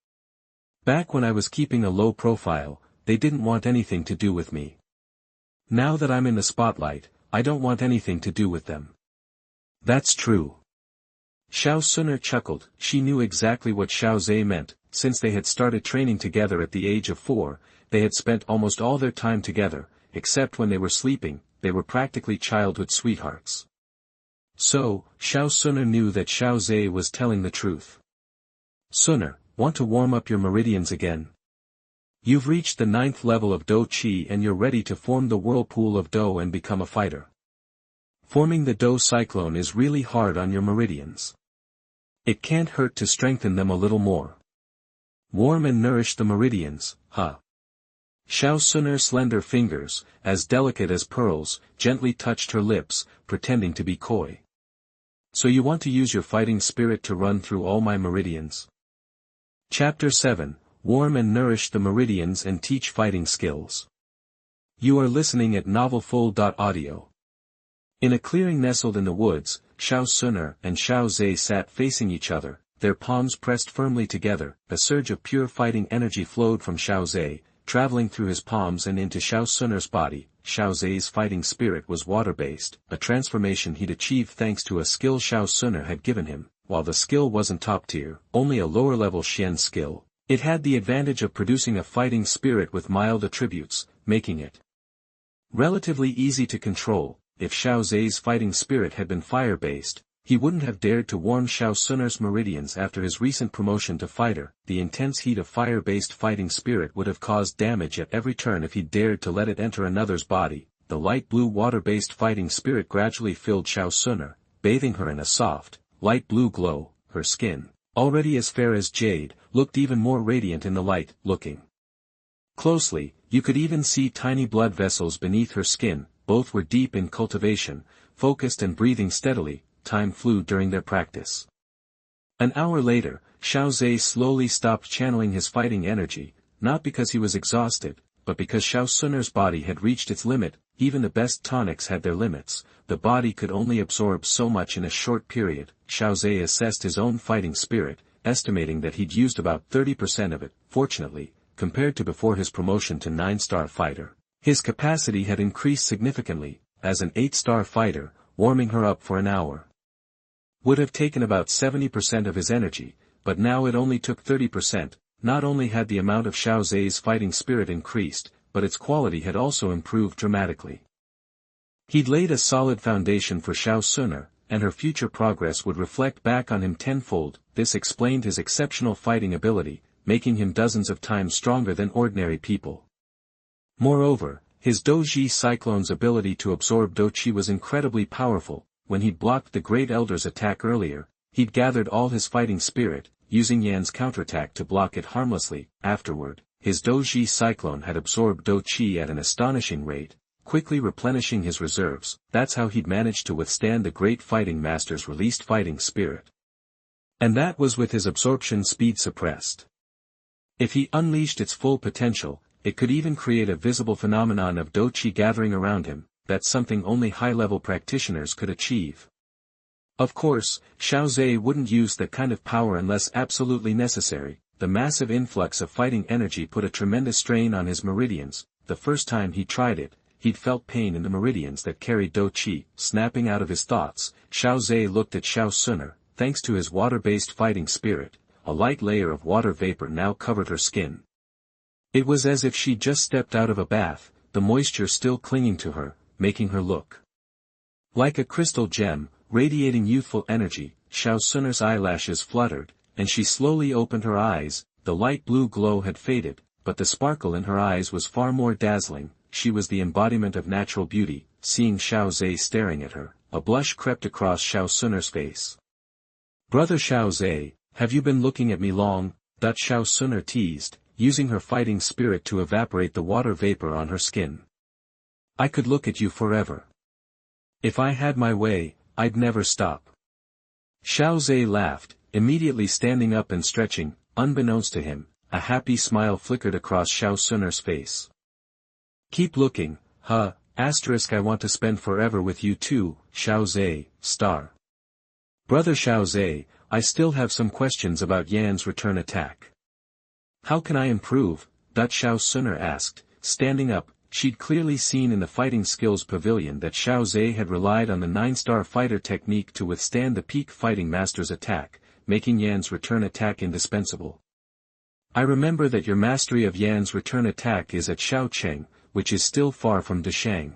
"Back when I was keeping a low profile, they didn't want anything to do with me. Now that I'm in the spotlight, I don't want anything to do with them." "That's true." Xiao Xun'er chuckled. She knew exactly what Xiao Zhe meant. Since they had started training together at the age of 4, they had spent almost all their time together, except when they were sleeping. They were practically childhood sweethearts. So, Xiao Xun'er knew that Xiao Zhe was telling the truth. "Xun'er, want to warm up your meridians again? You've reached the 9th level of Dou Qi and you're ready to form the whirlpool of Dou and become a fighter. Forming the Dou cyclone is really hard on your meridians. It can't hurt to strengthen them a little more. Warm and nourish the meridians, huh?" Xiao Xun'er's slender fingers, as delicate as pearls, gently touched her lips, pretending to be coy. "So you want to use your fighting spirit to run through all my meridians?" Chapter 7, Warm and Nourish the Meridians and Teach Fighting Skills. You are listening at novelfold.audio. In a clearing nestled in the woods, Xiao Xun'er and Xiao Zhe sat facing each other, their palms pressed firmly together. A surge of pure fighting energy flowed from Xiao Zhe, traveling through his palms and into Xiao Xun'er's body. Xiao Zhe's fighting spirit was water-based, a transformation he'd achieved thanks to a skill Xiao Xun'er had given him. while the skill wasn't top tier, only a lower-level Xian skill, it had the advantage of producing a fighting spirit with mild attributes, making it relatively easy to control. If Xiao Zhe's fighting spirit had been fire-based, he wouldn't have dared to warm Xiao Xun'er's meridians after his recent promotion to fighter. The intense heat of fire-based fighting spirit would have caused damage at every turn if he dared to let it enter another's body. The light blue water-based fighting spirit gradually filled Xiao Xun'er, bathing her in a soft, light blue glow. Her skin, already as fair as jade, looked even more radiant in the light. Looking closely, you could even see tiny blood vessels beneath her skin. Both were deep in cultivation, focused and breathing steadily. Time flew during their practice. An hour later, Xiao Zhe slowly stopped channeling his fighting energy, not because he was exhausted, but because Xiao Xun'er's body had reached its limit. Even the best tonics had their limits. The body could only absorb so much in a short period. Xiao Zhe assessed his own fighting spirit, estimating that he'd used about 30% of it. Fortunately, compared to before his promotion to 9-star fighter, his capacity had increased significantly. As an 8-star fighter, warming her up for an hour would have taken about 70% of his energy, but now it only took 30%. Not only had the amount of Xiao Zhe's fighting spirit increased, but its quality had also improved dramatically. He'd laid a solid foundation for Xiao Xun'er, and her future progress would reflect back on him tenfold. This explained his exceptional fighting ability, making him dozens of times stronger than ordinary people. Moreover, his Doji Cyclone's ability to absorb Do Qi was incredibly powerful. When he'd blocked the Great Elder's attack earlier, he'd gathered all his fighting spirit, using Yan's counterattack to block it harmlessly. Afterward, his Doji Cyclone had absorbed Do Qi at an astonishing rate, quickly replenishing his reserves. That's how he'd managed to withstand the great fighting master's released fighting spirit. And that was with his absorption speed suppressed. If he unleashed its full potential, it could even create a visible phenomenon of Do Qi gathering around him. That's something only high-level practitioners could achieve. Of course, Xiao Zhe wouldn't use that kind of power unless absolutely necessary. The massive influx of fighting energy put a tremendous strain on his meridians. The first time he tried it, he'd felt pain in the meridians that carried Do Qi. Snapping out of his thoughts, Xiao Zhe looked at Xiao Xun'er. Thanks to his water-based fighting spirit, a light layer of water vapor now covered her skin. It was as if she'd just stepped out of a bath, the moisture still clinging to her, making her look like a crystal gem, radiating youthful energy. Xiao Xun'er's eyelashes fluttered, and she slowly opened her eyes. The light blue glow had faded, but the sparkle in her eyes was far more dazzling. She was the embodiment of natural beauty. Seeing Xiao Zhe staring at her, a blush crept across Xiao Xun'er's face. "Brother Xiao Zhe, have you been looking at me long?" Xiao Xun'er teased, using her fighting spirit to evaporate the water vapor on her skin. "I could look at you forever. If I had my way, I'd never stop." Xiao Zhe laughed, immediately standing up and stretching. Unbeknownst to him, a happy smile flickered across Xiao Xun'er's face. "Keep looking, huh? I want to spend forever with you too, Xiao Zhe, star." "Brother Xiao Zhe, I still have some questions about Yan's return attack." "How can I improve?" Xiao Xun'er asked, standing up. She'd clearly seen in the fighting skills pavilion that Xiao Zhe had relied on the 9-star fighter technique to withstand the peak fighting master's attack, making Yan's return attack indispensable. "I remember that your mastery of Yan's return attack is at Xiaocheng, which is still far from Deshang.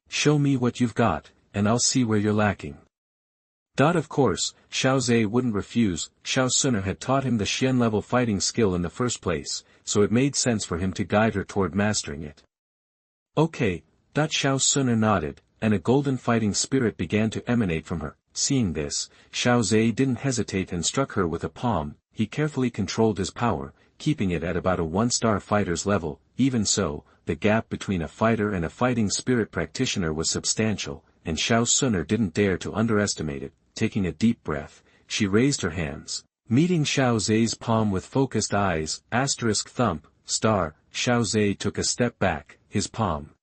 Show me what you've got, and I'll see where you're lacking." Of course, Xiao Zhe wouldn't refuse. Xiao Xun'er had taught him the Xian-level fighting skill in the first place, so it made sense for him to guide her toward mastering it. "Okay." Xiao Xun'er nodded, and a golden fighting spirit began to emanate from her. Seeing this, Xiao Zhe didn't hesitate and struck her with a palm. He carefully controlled his power, keeping it at about a 1-star fighter's level. Even so, the gap between a fighter and a fighting spirit practitioner was substantial, and Xiao Xun'er didn't dare to underestimate it. Taking a deep breath, she raised her hands, meeting Xiao Zhe's palm with focused eyes. Thump, star. Xiao Zhe took a step back, his palm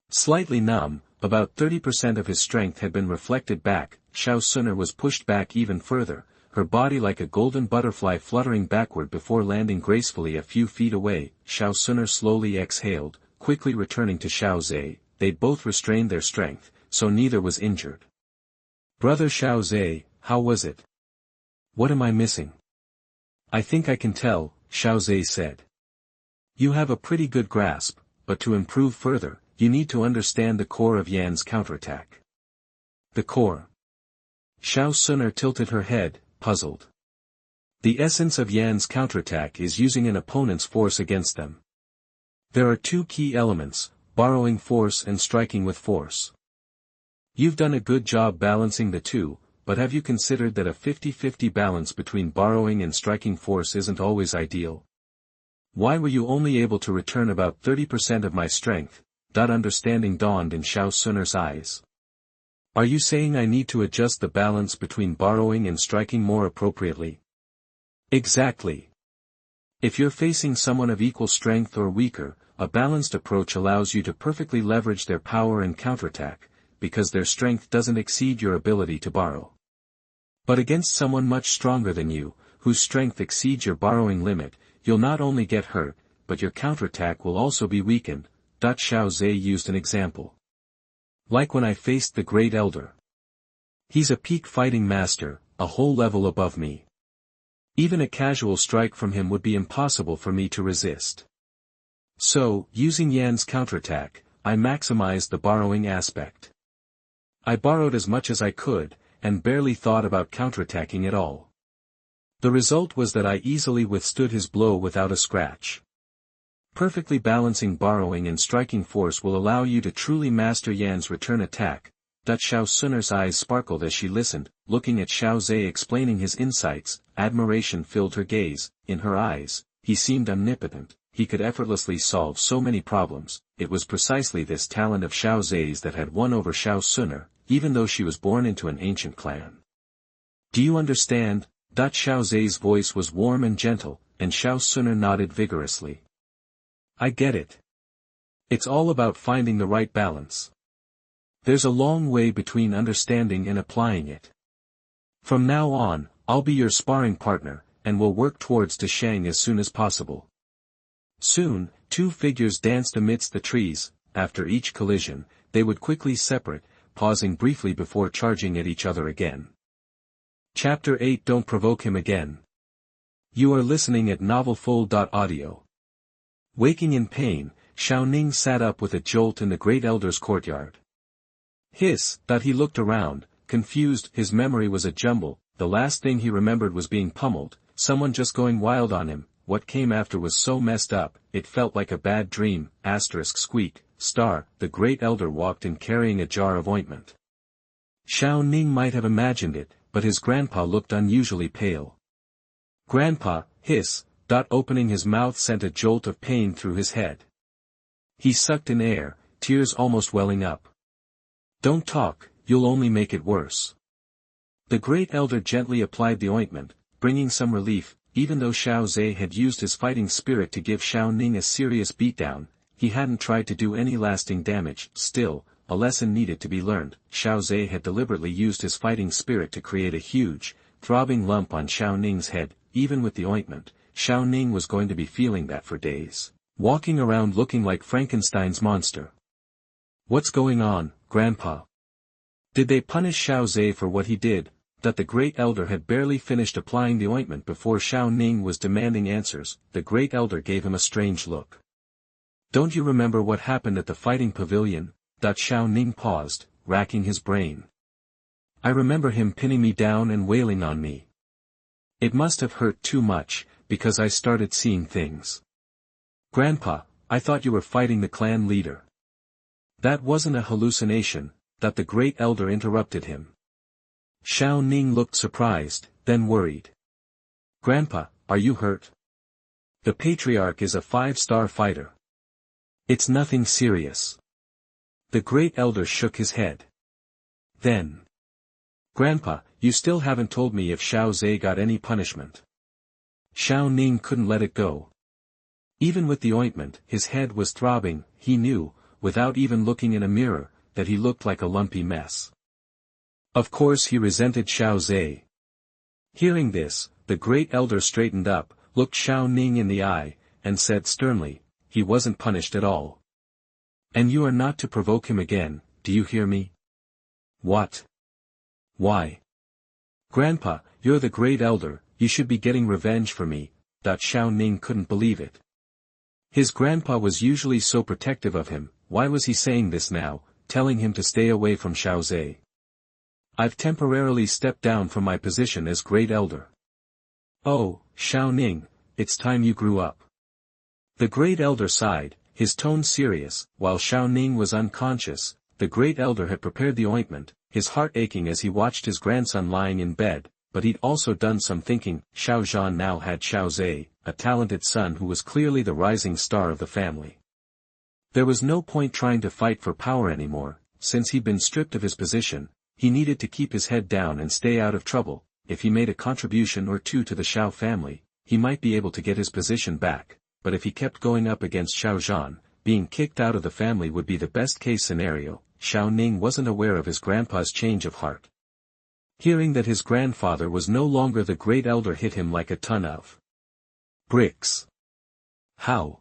slightly numb. About 30% of his strength had been reflected back. Xiao Xun'er was pushed back even further, her body like a golden butterfly fluttering backward before landing gracefully a few feet away. Xiao Xun'er slowly exhaled, quickly returning to Xiao Zhe. They'd both restrained their strength, so neither was injured. "Brother Xiao Zhe, how was it?" What am I missing? I think I can tell, Xiao Zhe said. You have a pretty good grasp, but to improve further, you need to understand the core of Yan's counterattack. The core. Xiao Xun'er tilted her head, puzzled. The essence of Yan's counterattack is using an opponent's force against them. There are two key elements, borrowing force and striking with force. You've done a good job balancing the two, but have you considered that a 50-50 balance between borrowing and striking force isn't always ideal? Why were you only able to return about 30% of my strength? That understanding dawned in Xiao Xun'er's eyes. Are you saying I need to adjust the balance between borrowing and striking more appropriately? Exactly. If you're facing someone of equal strength or weaker, a balanced approach allows you to perfectly leverage their power and counterattack, because their strength doesn't exceed your ability to borrow. But against someone much stronger than you, whose strength exceeds your borrowing limit, you'll not only get hurt, but your counterattack will also be weakened. Xiao Zhe used an example. Like when I faced the Great Elder. He's a peak fighting master, a whole level above me. Even a casual strike from him would be impossible for me to resist. So, using Yan's counterattack, I maximized the borrowing aspect. I borrowed as much as I could, and barely thought about counterattacking at all. The result was that I easily withstood his blow without a scratch. Perfectly balancing borrowing and striking force will allow you to truly master Yan's return attack. Xiao Xun'er's eyes sparkled as she listened, looking at Xiao Zhe explaining his insights. Admiration filled her gaze. In her eyes, he seemed omnipotent. He could effortlessly solve so many problems. It was precisely this talent of Xiao Zhe's that had won over Xiao Xun'er, even though she was born into an ancient clan. Do you understand? Xiao Zhe's voice was warm and gentle, and Xiao Xun'er nodded vigorously. I get it. It's all about finding the right balance. There's a long way between understanding and applying it. From now on, I'll be your sparring partner, and we'll work towards Deshang as soon as possible. Soon, two figures danced amidst the trees. After each collision, they would quickly separate, pausing briefly before charging at each other again. Chapter 8 Don't Provoke Him Again. You are listening at novelfold.audio. Waking in pain, Xiao Ning sat up with a jolt in the Great Elder's courtyard. He looked around, confused. His memory was a jumble. The last thing he remembered was being pummeled, someone just going wild on him. What came after was so messed up, it felt like a bad dream. Squeak, star. The Great Elder walked in carrying a jar of ointment. Xiao Ning might have imagined it, but his grandpa looked unusually pale. Grandpa, opening his mouth sent a jolt of pain through his head. He sucked in air, tears almost welling up. Don't talk, you'll only make it worse. The Great Elder gently applied the ointment, bringing some relief. Even though Xiao Zhe had used his fighting spirit to give Xiao Ning a serious beatdown, he hadn't tried to do any lasting damage. Still, a lesson needed to be learned. Xiao Zhe had deliberately used his fighting spirit to create a huge, throbbing lump on Xiao Ning's head. Even with the ointment, Xiao Ning was going to be feeling that for days, walking around looking like Frankenstein's monster. What's going on, Grandpa? Did they punish Xiao Zhe for what he did? The Great Elder had barely finished applying the ointment before Xiao Ning was demanding answers. The Great Elder gave him a strange look. Don't you remember what happened at the fighting pavilion? Xiao Ning paused, racking his brain. I remember him pinning me down and wailing on me. It must have hurt too much, because I started seeing things. Grandpa, I thought you were fighting the clan leader. That wasn't a hallucination. The Great Elder interrupted him. Xiao Ning looked surprised, then worried. Grandpa, are you hurt? The patriarch is a 5-star fighter. It's nothing serious. The Great Elder shook his head. Then. Grandpa, you still haven't told me if Xiao Zhe got any punishment. Xiao Ning couldn't let it go. Even with the ointment, his head was throbbing. He knew, without even looking in a mirror, that he looked like a lumpy mess. Of course he resented Xiao Zhe. Hearing this, the Great Elder straightened up, looked Xiao Ning in the eye, and said sternly, he wasn't punished at all. And you are not to provoke him again, do you hear me? What? Why? Grandpa, you're the great elder, you should be getting revenge for me." Xiao Ning couldn't believe it. His grandpa was usually so protective of him, why was he saying this now, telling him to stay away from Xiao Zhe? "I've temporarily stepped down from my position as great elder." "Oh, Xiao Ning, it's time you grew up." The great elder sighed, his tone serious. While Xiao Ning was unconscious, the great elder had prepared the ointment, his heart aching as he watched his grandson lying in bed, but he'd also done some thinking. Xiao Zhan now had Xiao Zhe, a talented son who was clearly the rising star of the family. There was no point trying to fight for power anymore, since he'd been stripped of his position. He needed to keep his head down and stay out of trouble. If he made a contribution or two to the Xiao family, he might be able to get his position back, but if he kept going up against Xiao Zhan, being kicked out of the family would be the best-case scenario. Xiao Ning wasn't aware of his grandpa's change of heart. Hearing that his grandfather was no longer the great elder hit him like a ton of bricks. How?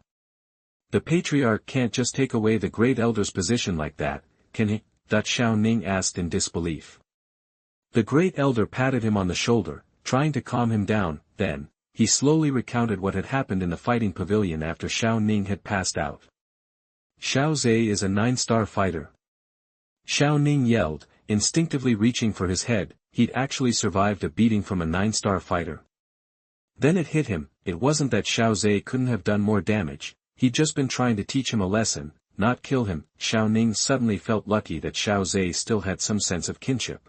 The patriarch can't just take away the great elder's position like that, can he? Xiao Ning asked in disbelief. The great elder patted him on the shoulder, trying to calm him down. Then, he slowly recounted what had happened in the fighting pavilion after Xiao Ning had passed out. "Xiao Zhe is a 9-star fighter." Xiao Ning yelled, instinctively reaching for his head. He'd actually survived a beating from a 9-star fighter. Then it hit him, it wasn't that Xiao Zhe couldn't have done more damage, he'd just been trying to teach him a lesson, not kill him. Xiao Ning suddenly felt lucky that Xiao Zhe still had some sense of kinship.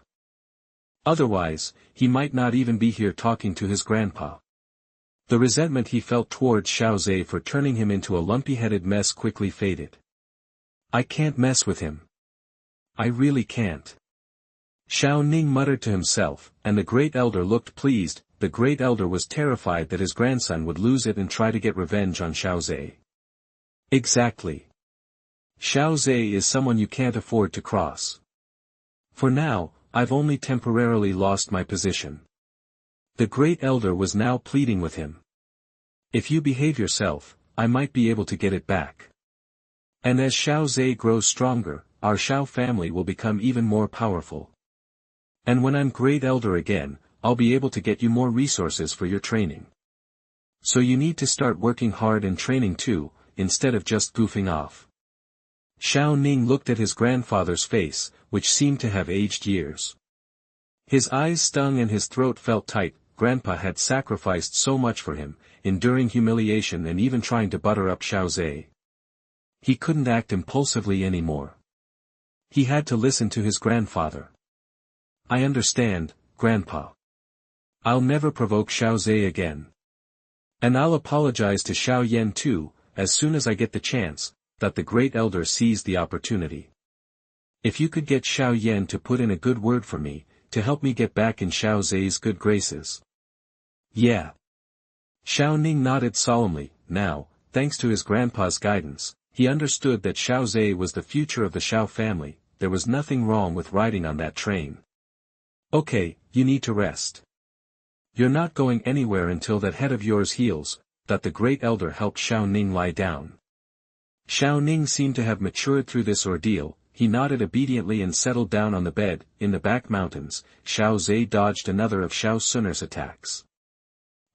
Otherwise, he might not even be here talking to his grandpa. The resentment he felt towards Xiao Zhe for turning him into a lumpy-headed mess quickly faded. "I can't mess with him. I really can't." Xiao Ning muttered to himself, and the great elder looked pleased. The great elder was terrified that his grandson would lose it and try to get revenge on Xiao Zhe. Exactly. Xiao Zhe is someone you can't afford to cross. For now, I've only temporarily lost my position. The great elder was now pleading with him. If you behave yourself, I might be able to get it back. And as Xiao Zhe grows stronger, our Xiao family will become even more powerful. And when I'm great elder again, I'll be able to get you more resources for your training. So you need to start working hard and training too, instead of just goofing off. Xiao Ning looked at his grandfather's face, which seemed to have aged years. His eyes stung and his throat felt tight. Grandpa had sacrificed so much for him, enduring humiliation and even trying to butter up Xiao Zhe. He couldn't act impulsively anymore. He had to listen to his grandfather. "I understand, Grandpa. I'll never provoke Xiao Zhe again. And I'll apologize to Xiao Yan too, as soon as I get the chance." That the great elder seized the opportunity. "If you could get Xiao Yan to put in a good word for me, to help me get back in Xiao Zhe's good graces." "Yeah." Xiao Ning nodded solemnly. Now, thanks to his grandpa's guidance, he understood that Xiao Zhe was the future of the Xiao family. There was nothing wrong with riding on that train. "Okay, you need to rest. You're not going anywhere until that head of yours heals." That the great elder helped Xiao Ning lie down. Xiao Ning seemed to have matured through this ordeal. He nodded obediently and settled down on the bed. In the back mountains, Xiao Zhe dodged another of Xiao Xun'er's attacks.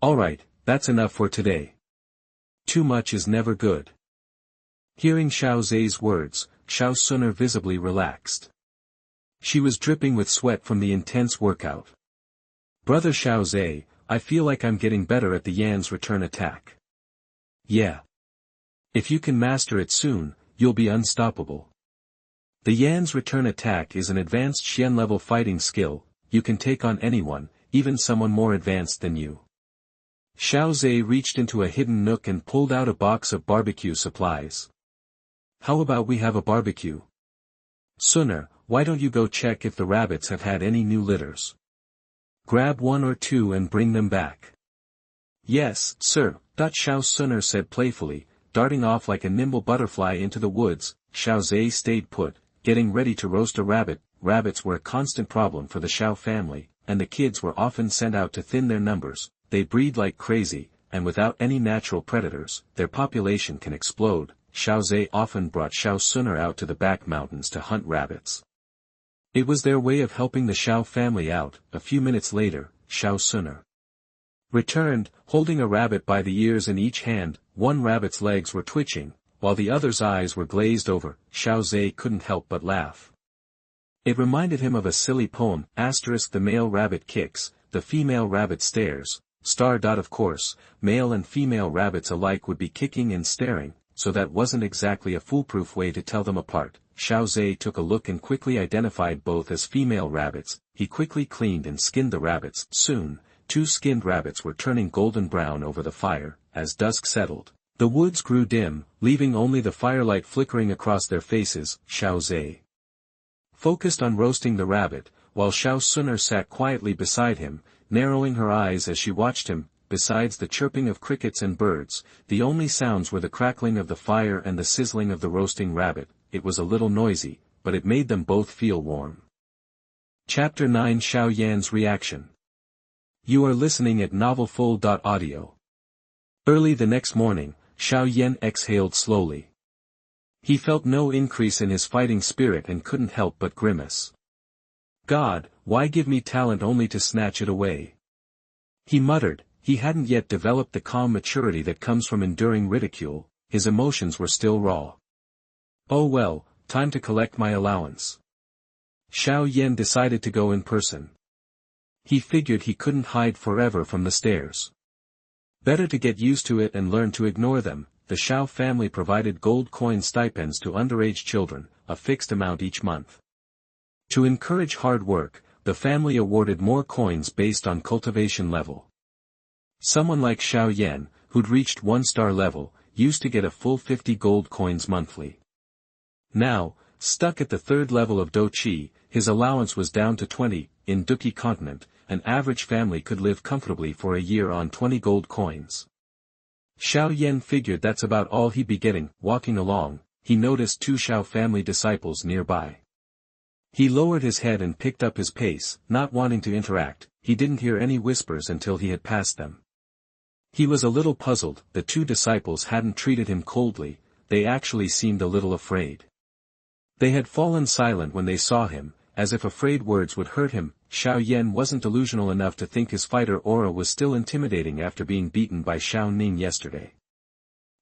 "Alright, that's enough for today. Too much is never good." Hearing Xiao Zhe's words, Xiao Xun'er visibly relaxed. She was dripping with sweat from the intense workout. "Brother Xiao Zhe, I feel like I'm getting better at the Yan's return attack." "Yeah. If you can master it soon, you'll be unstoppable." The Yan's return attack is an advanced Xian-level fighting skill. You can take on anyone, even someone more advanced than you. Xiao Zhe reached into a hidden nook and pulled out a box of barbecue supplies. "How about we have a barbecue? Xun'er, why don't you go check if the rabbits have had any new litters? Grab 1 or 2 and bring them back." "Yes, sir," Xiao Xun'er said playfully, darting off like a nimble butterfly into the woods. Xiao Zhe stayed put, getting ready to roast a rabbit. Rabbits were a constant problem for the Xiao family, and the kids were often sent out to thin their numbers. They breed like crazy, and without any natural predators, their population can explode. Xiao Zhe often brought Xiao Xun'er out to the back mountains to hunt rabbits. It was their way of helping the Xiao family out. A few minutes later, Xiao Xun'er returned, holding a rabbit by the ears in each hand. One rabbit's legs were twitching, while the other's eyes were glazed over. Xiao Zhe couldn't help but laugh. It reminded him of a silly poem, the male rabbit kicks, the female rabbit stares, Of course, male and female rabbits alike would be kicking and staring, so that wasn't exactly a foolproof way to tell them apart. Xiao Zhe took a look and quickly identified both as female rabbits. He quickly cleaned and skinned the rabbits. Soon, 2 skinned rabbits were turning golden brown over the fire. As dusk settled, the woods grew dim, leaving only the firelight flickering across their faces. Xiao Zhe focused on roasting the rabbit, while Xiao Xun'er sat quietly beside him, narrowing her eyes as she watched him. Besides the chirping of crickets and birds, the only sounds were the crackling of the fire and the sizzling of the roasting rabbit. It was a little noisy, but it made them both feel warm. Chapter 9 Xiao Yan's Reaction. You are listening at novelfull.audio. Early the next morning, Xiao Yan exhaled slowly. He felt no increase in his fighting spirit and couldn't help but grimace. God, why give me talent only to snatch it away? He muttered. He hadn't yet developed the calm maturity that comes from enduring ridicule. His emotions were still raw. Oh well, time to collect my allowance. Xiao Yan decided to go in person. He figured he couldn't hide forever from the stares. Better to get used to it and learn to ignore them. The Xiao family provided gold coin stipends to underage children, a fixed amount each month. To encourage hard work, the family awarded more coins based on cultivation level. Someone like Xiao Yan, who'd reached 1-star level, used to get a full 50 gold coins monthly. Now, stuck at the 3rd level of Dou Qi, his allowance was down to 20. In Duqi continent, an average family could live comfortably for a year on 20 gold coins. Xiao Yan figured that's about all he'd be getting. Walking along, he noticed 2 Xiao family disciples nearby. He lowered his head and picked up his pace, not wanting to interact. He didn't hear any whispers until he had passed them. He was a little puzzled. The 2 disciples hadn't treated him coldly, they actually seemed a little afraid. They had fallen silent when they saw him, as if afraid words would hurt him. Xiao Yan wasn't delusional enough to think his fighter aura was still intimidating after being beaten by Xiao Ning yesterday.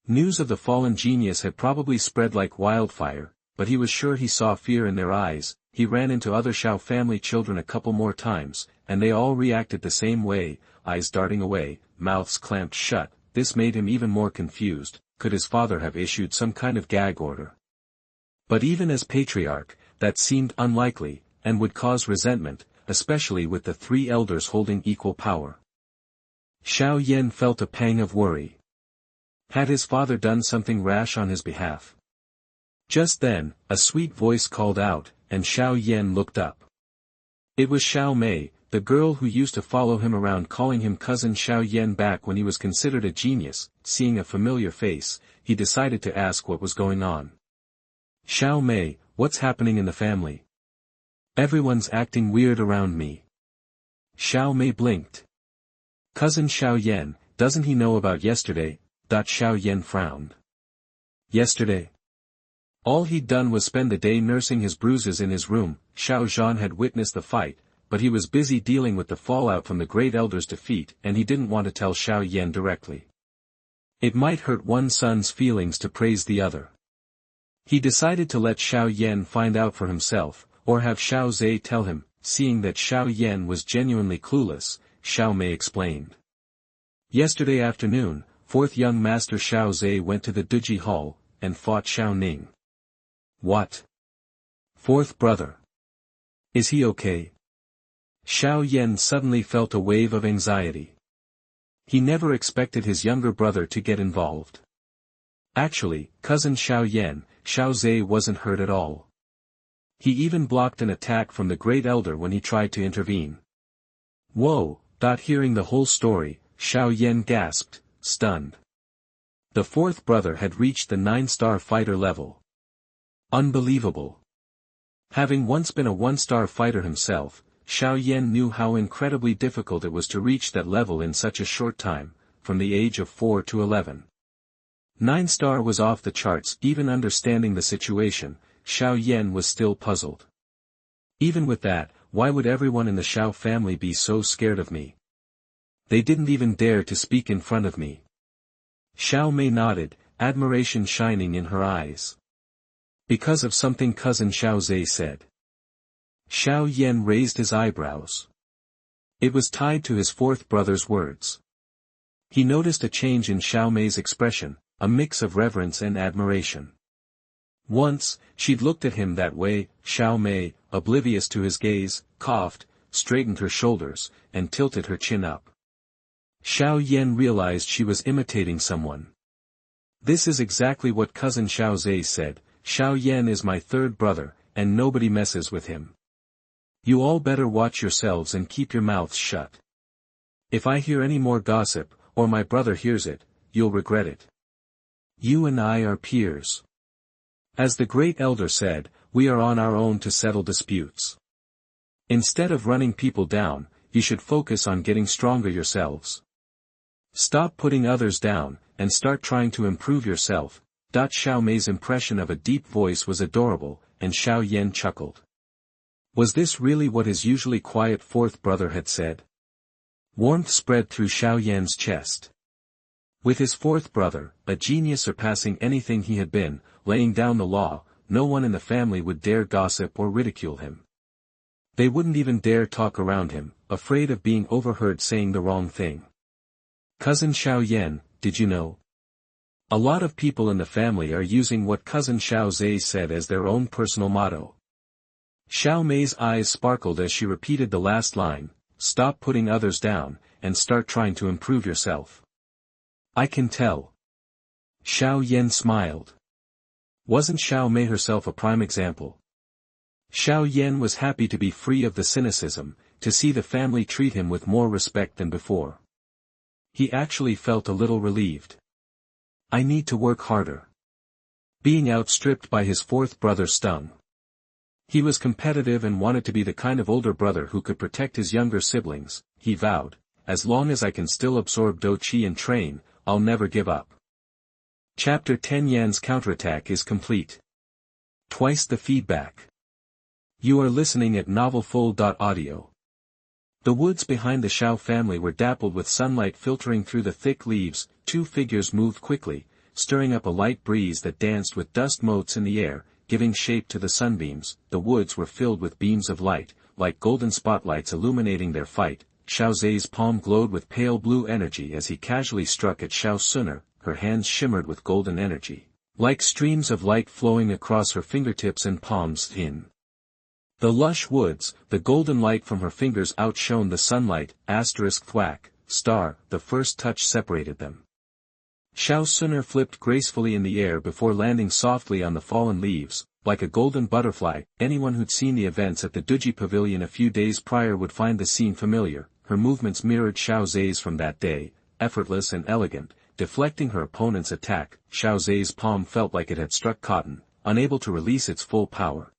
News of the fallen genius had probably spread like wildfire, but he was sure he saw fear in their eyes. He ran into other Xiao family children a couple more times, and they all reacted the same way, eyes darting away, mouths clamped shut. This made him even more confused. Could his father have issued some kind of gag order? But even as patriarch, that seemed unlikely, and would cause resentment, especially with the 3 elders holding equal power. Xiao Yan felt a pang of worry. Had his father done something rash on his behalf? Just then, a sweet voice called out, and Xiao Yan looked up. It was Xiao Mei, the girl who used to follow him around calling him cousin Xiao Yan back when he was considered a genius. Seeing a familiar face, he decided to ask what was going on. Xiao Mei, what's happening in the family? Everyone's acting weird around me. Xiao Mei blinked. Cousin Xiao Yan, doesn't he know about yesterday? Xiao Yan frowned. Yesterday? All he'd done was spend the day nursing his bruises in his room. Xiao Zhan had witnessed the fight, but he was busy dealing with the fallout from the great elder's defeat, and he didn't want to tell Xiao Yan directly. It might hurt one son's feelings to praise the other. He decided to let Xiao Yan find out for himself, or have Xiao Zhe tell him. Seeing that Xiao Yan was genuinely clueless, Xiao Mei explained. Yesterday afternoon, 4th young master Xiao Zhe went to the Duji Hall, and fought Xiao Ning. What? 4th brother? Is he okay? Xiao Yan suddenly felt a wave of anxiety. He never expected his younger brother to get involved. Actually, cousin Xiao Yan, Xiao Zhe wasn't hurt at all. He even blocked an attack from the great elder when he tried to intervene. Whoa! Hearing the whole story, Xiao Yan gasped, stunned. The 4th brother had reached the 9-star fighter level. Unbelievable. Having once been a 1-star fighter himself, Xiao Yan knew how incredibly difficult it was to reach that level in such a short time, from the age of 4 to 11. 9-star was off the charts. Even understanding the situation, Xiao Yan was still puzzled. Even with that, why would everyone in the Xiao family be so scared of me? They didn't even dare to speak in front of me. Xiao Mei nodded, admiration shining in her eyes. Because of something cousin Xiao Zhe said. Xiao Yan raised his eyebrows. It was tied to his fourth brother's words. He noticed a change in Xiao Mei's expression, a mix of reverence and admiration. Once, she'd looked at him that way. Xiao Mei, oblivious to his gaze, coughed, straightened her shoulders, and tilted her chin up. Xiao Yan realized she was imitating someone. This is exactly what cousin Xiao Zhe said, Xiao Yan is my third brother, and nobody messes with him. You all better watch yourselves and keep your mouths shut. If I hear any more gossip, or my brother hears it, you'll regret it. You and I are peers. As the great elder said, we are on our own to settle disputes. Instead of running people down, you should focus on getting stronger yourselves. Stop putting others down, and start trying to improve yourself. Xiao Mei's impression of a deep voice was adorable, and Xiao Yan chuckled. Was this really what his usually quiet fourth brother had said? Warmth spread through Xiao Yan's chest. With his fourth brother, a genius surpassing anything he had been, laying down the law, no one in the family would dare gossip or ridicule him. They wouldn't even dare talk around him, afraid of being overheard saying the wrong thing. Cousin Xiao Yan, did you know? A lot of people in the family are using what cousin Xiao Zhe said as their own personal motto. Xiao Mei's eyes sparkled as she repeated the last line, stop putting others down, and start trying to improve yourself. I can tell. Xiao Yan smiled. Wasn't Xiao Mei herself a prime example? Xiao Yan was happy to be free of the cynicism, to see the family treat him with more respect than before. He actually felt a little relieved. I need to work harder. Being outstripped by his fourth brother stung. He was competitive and wanted to be the kind of older brother who could protect his younger siblings, he vowed, as long as I can still absorb Dou Qi and train, I'll never give up. Chapter 10 Yan's counterattack is complete. Twice the feedback. You are listening at novelfold.audio. The woods behind the Xiao family were dappled with sunlight filtering through the thick leaves. Two figures moved quickly, stirring up a light breeze that danced with dust motes in the air, giving shape to the sunbeams. The woods were filled with beams of light, like golden spotlights illuminating their fight. Xiao Zhe's palm glowed with pale blue energy as he casually struck at Xiao Xun'er. Her hands shimmered with golden energy, like streams of light flowing across her fingertips and palms. In the lush woods, the golden light from her fingers outshone the sunlight. Thwack, star, the first touch separated them. Xiao Xun'er flipped gracefully in the air before landing softly on the fallen leaves, like a golden butterfly. Anyone who'd seen the events at the Duji Pavilion a few days prior would find the scene familiar. Her movements mirrored Xiao Zhe's from that day, effortless and elegant, deflecting her opponent's attack. Xiao Zhe's palm felt like it had struck cotton, unable to release its full power.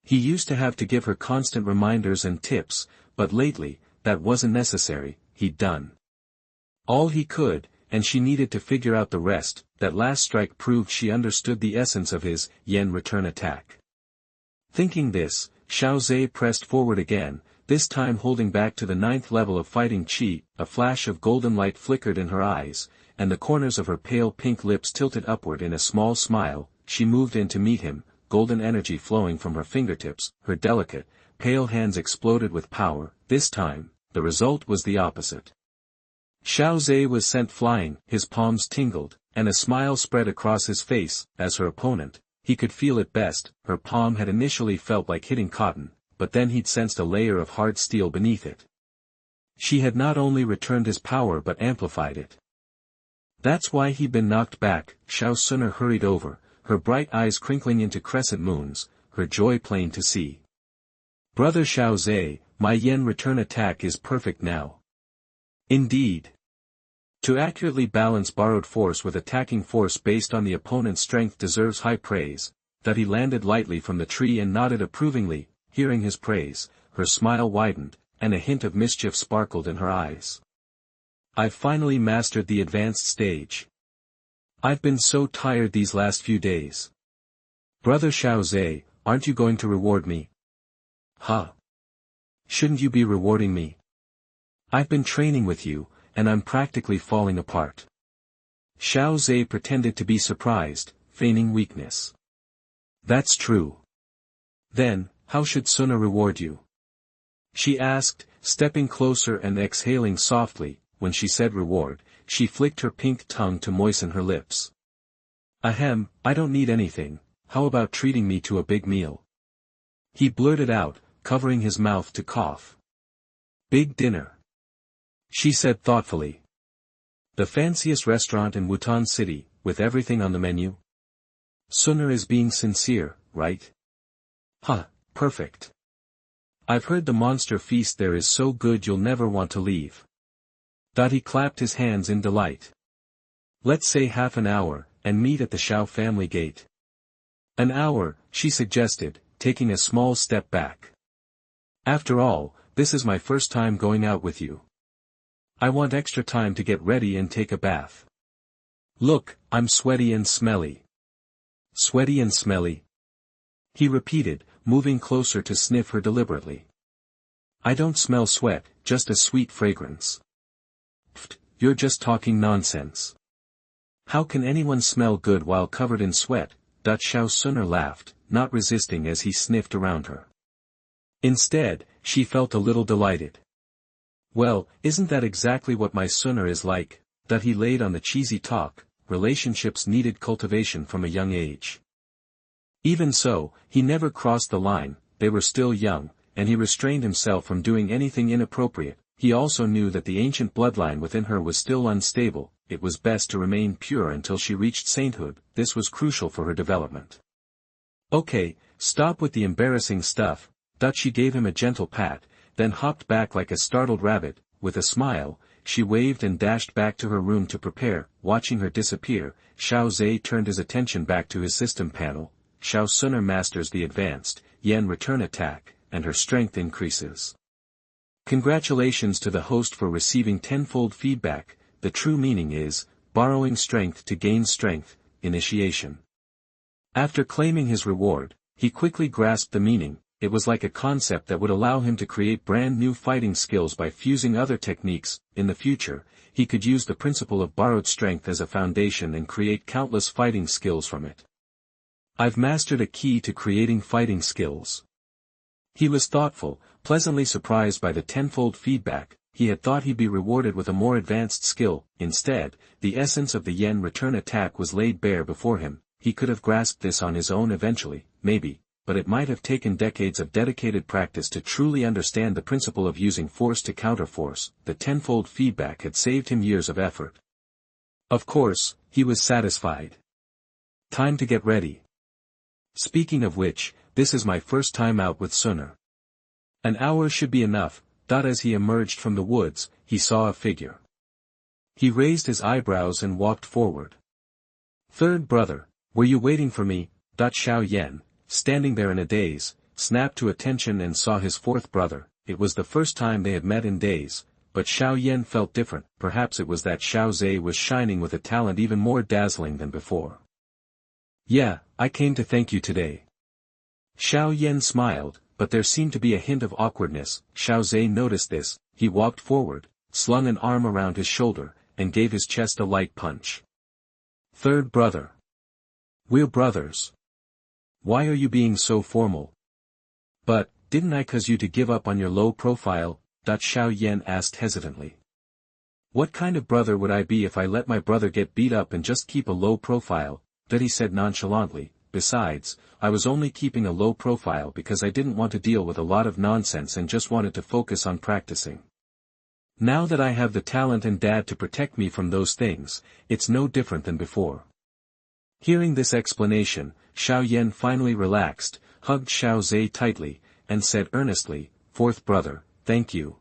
He used to have to give her constant reminders and tips, but lately, that wasn't necessary. He'd done all he could, and she needed to figure out the rest. That last strike proved she understood the essence of his Yan return attack. Thinking this, Xiao Zhe pressed forward again, this time holding back to the 9th level of fighting qi. A flash of golden light flickered in her eyes, and the corners of her pale pink lips tilted upward in a small smile. She moved in to meet him, golden energy flowing from her fingertips. Her delicate, pale hands exploded with power. This time, the result was the opposite. Xiao Zhe was sent flying, his palms tingled, and a smile spread across his face. As her opponent, he could feel it best. Her palm had initially felt like hitting cotton, but then he'd sensed a layer of hard steel beneath it. She had not only returned his power but amplified it. That's why he'd been knocked back. Xiao Xun'er hurried over, her bright eyes crinkling into crescent moons, her joy plain to see. Brother Xiao Zhe, my Yan return attack is perfect now. Indeed. To accurately balance borrowed force with attacking force based on the opponent's strength deserves high praise. That he landed lightly from the tree and nodded approvingly. Hearing his praise, her smile widened, and a hint of mischief sparkled in her eyes. I've finally mastered the advanced stage. I've been so tired these last few days. Brother Xiao Zhe, aren't you going to reward me? Huh. Shouldn't you be rewarding me? I've been training with you, and I'm practically falling apart. Xiao Zhe pretended to be surprised, feigning weakness. That's true. Then, how should Xun'er reward you? She asked, stepping closer and exhaling softly. When she said reward, she flicked her pink tongue to moisten her lips. Ahem, I don't need anything, how about treating me to a big meal? He blurted out, covering his mouth to cough. Big dinner. She said thoughtfully. The fanciest restaurant in Wutan City, with everything on the menu? Xun'er is being sincere, right? Huh, perfect. I've heard the monster feast there is so good you'll never want to leave. He clapped his hands in delight. Let's say half an hour, and meet at the Xiao family gate. An hour, she suggested, taking a small step back. After all, this is my first time going out with you. I want extra time to get ready and take a bath. Look, I'm sweaty and smelly. Sweaty and smelly? He repeated, moving closer to sniff her deliberately. I don't smell sweat, just a sweet fragrance. Pfft, you're just talking nonsense. How can anyone smell good while covered in sweat? Xiao Xun'er laughed, not resisting as he sniffed around her. Instead, she felt a little delighted. Well, isn't that exactly what my Xun'er is like? He laid on the cheesy talk. Relationships needed cultivation from a young age. Even so, he never crossed the line, they were still young, and he restrained himself from doing anything inappropriate. He also knew that the ancient bloodline within her was still unstable. It was best to remain pure until she reached sainthood. This was crucial for her development. Okay, stop with the embarrassing stuff. She gave him a gentle pat, then hopped back like a startled rabbit. With a smile, she waved and dashed back to her room to prepare. Watching her disappear, Xiao Zhe turned his attention back to his system panel. Xiao Xun'er masters the advanced Yen return attack, and her strength increases. Congratulations to the host for receiving tenfold feedback. The true meaning is, borrowing strength to gain strength, initiation. After claiming his reward, he quickly grasped the meaning. It was like a concept that would allow him to create brand new fighting skills by fusing other techniques. In the future, he could use the principle of borrowed strength as a foundation and create countless fighting skills from it. I've mastered a key to creating fighting skills. He was thoughtful, pleasantly surprised by the tenfold feedback. He had thought he'd be rewarded with a more advanced skill. Instead, the essence of the Yen return attack was laid bare before him. He could have grasped this on his own eventually, maybe, but it might have taken decades of dedicated practice to truly understand the principle of using force to counter force. The tenfold feedback had saved him years of effort. Of course, he was satisfied. Time to get ready. Speaking of which, this is my first time out with Xun'er. An hour should be enough. As he emerged from the woods, he saw a figure. He raised his eyebrows and walked forward. Third brother, were you waiting for me? Xiao Yan, standing there in a daze, snapped to attention and saw his fourth brother. It was the first time they had met in days, but Xiao Yan felt different. Perhaps it was that Xiao Zhe was shining with a talent even more dazzling than before. Yeah, I came to thank you today. Xiao Yan smiled, but there seemed to be a hint of awkwardness. Xiao Zhe noticed this. He walked forward, slung an arm around his shoulder, and gave his chest a light punch. Third brother. We're brothers. Why are you being so formal? But, didn't I cause you to give up on your low profile? Xiao Yan asked hesitantly. What kind of brother would I be if I let my brother get beat up and just keep a low profile? He said nonchalantly. Besides, I was only keeping a low profile because I didn't want to deal with a lot of nonsense and just wanted to focus on practicing. Now that I have the talent and dad to protect me from those things, it's no different than before. Hearing this explanation, Xiao Yan finally relaxed, hugged Xiao Zhe tightly, and said earnestly, Fourth brother, thank you.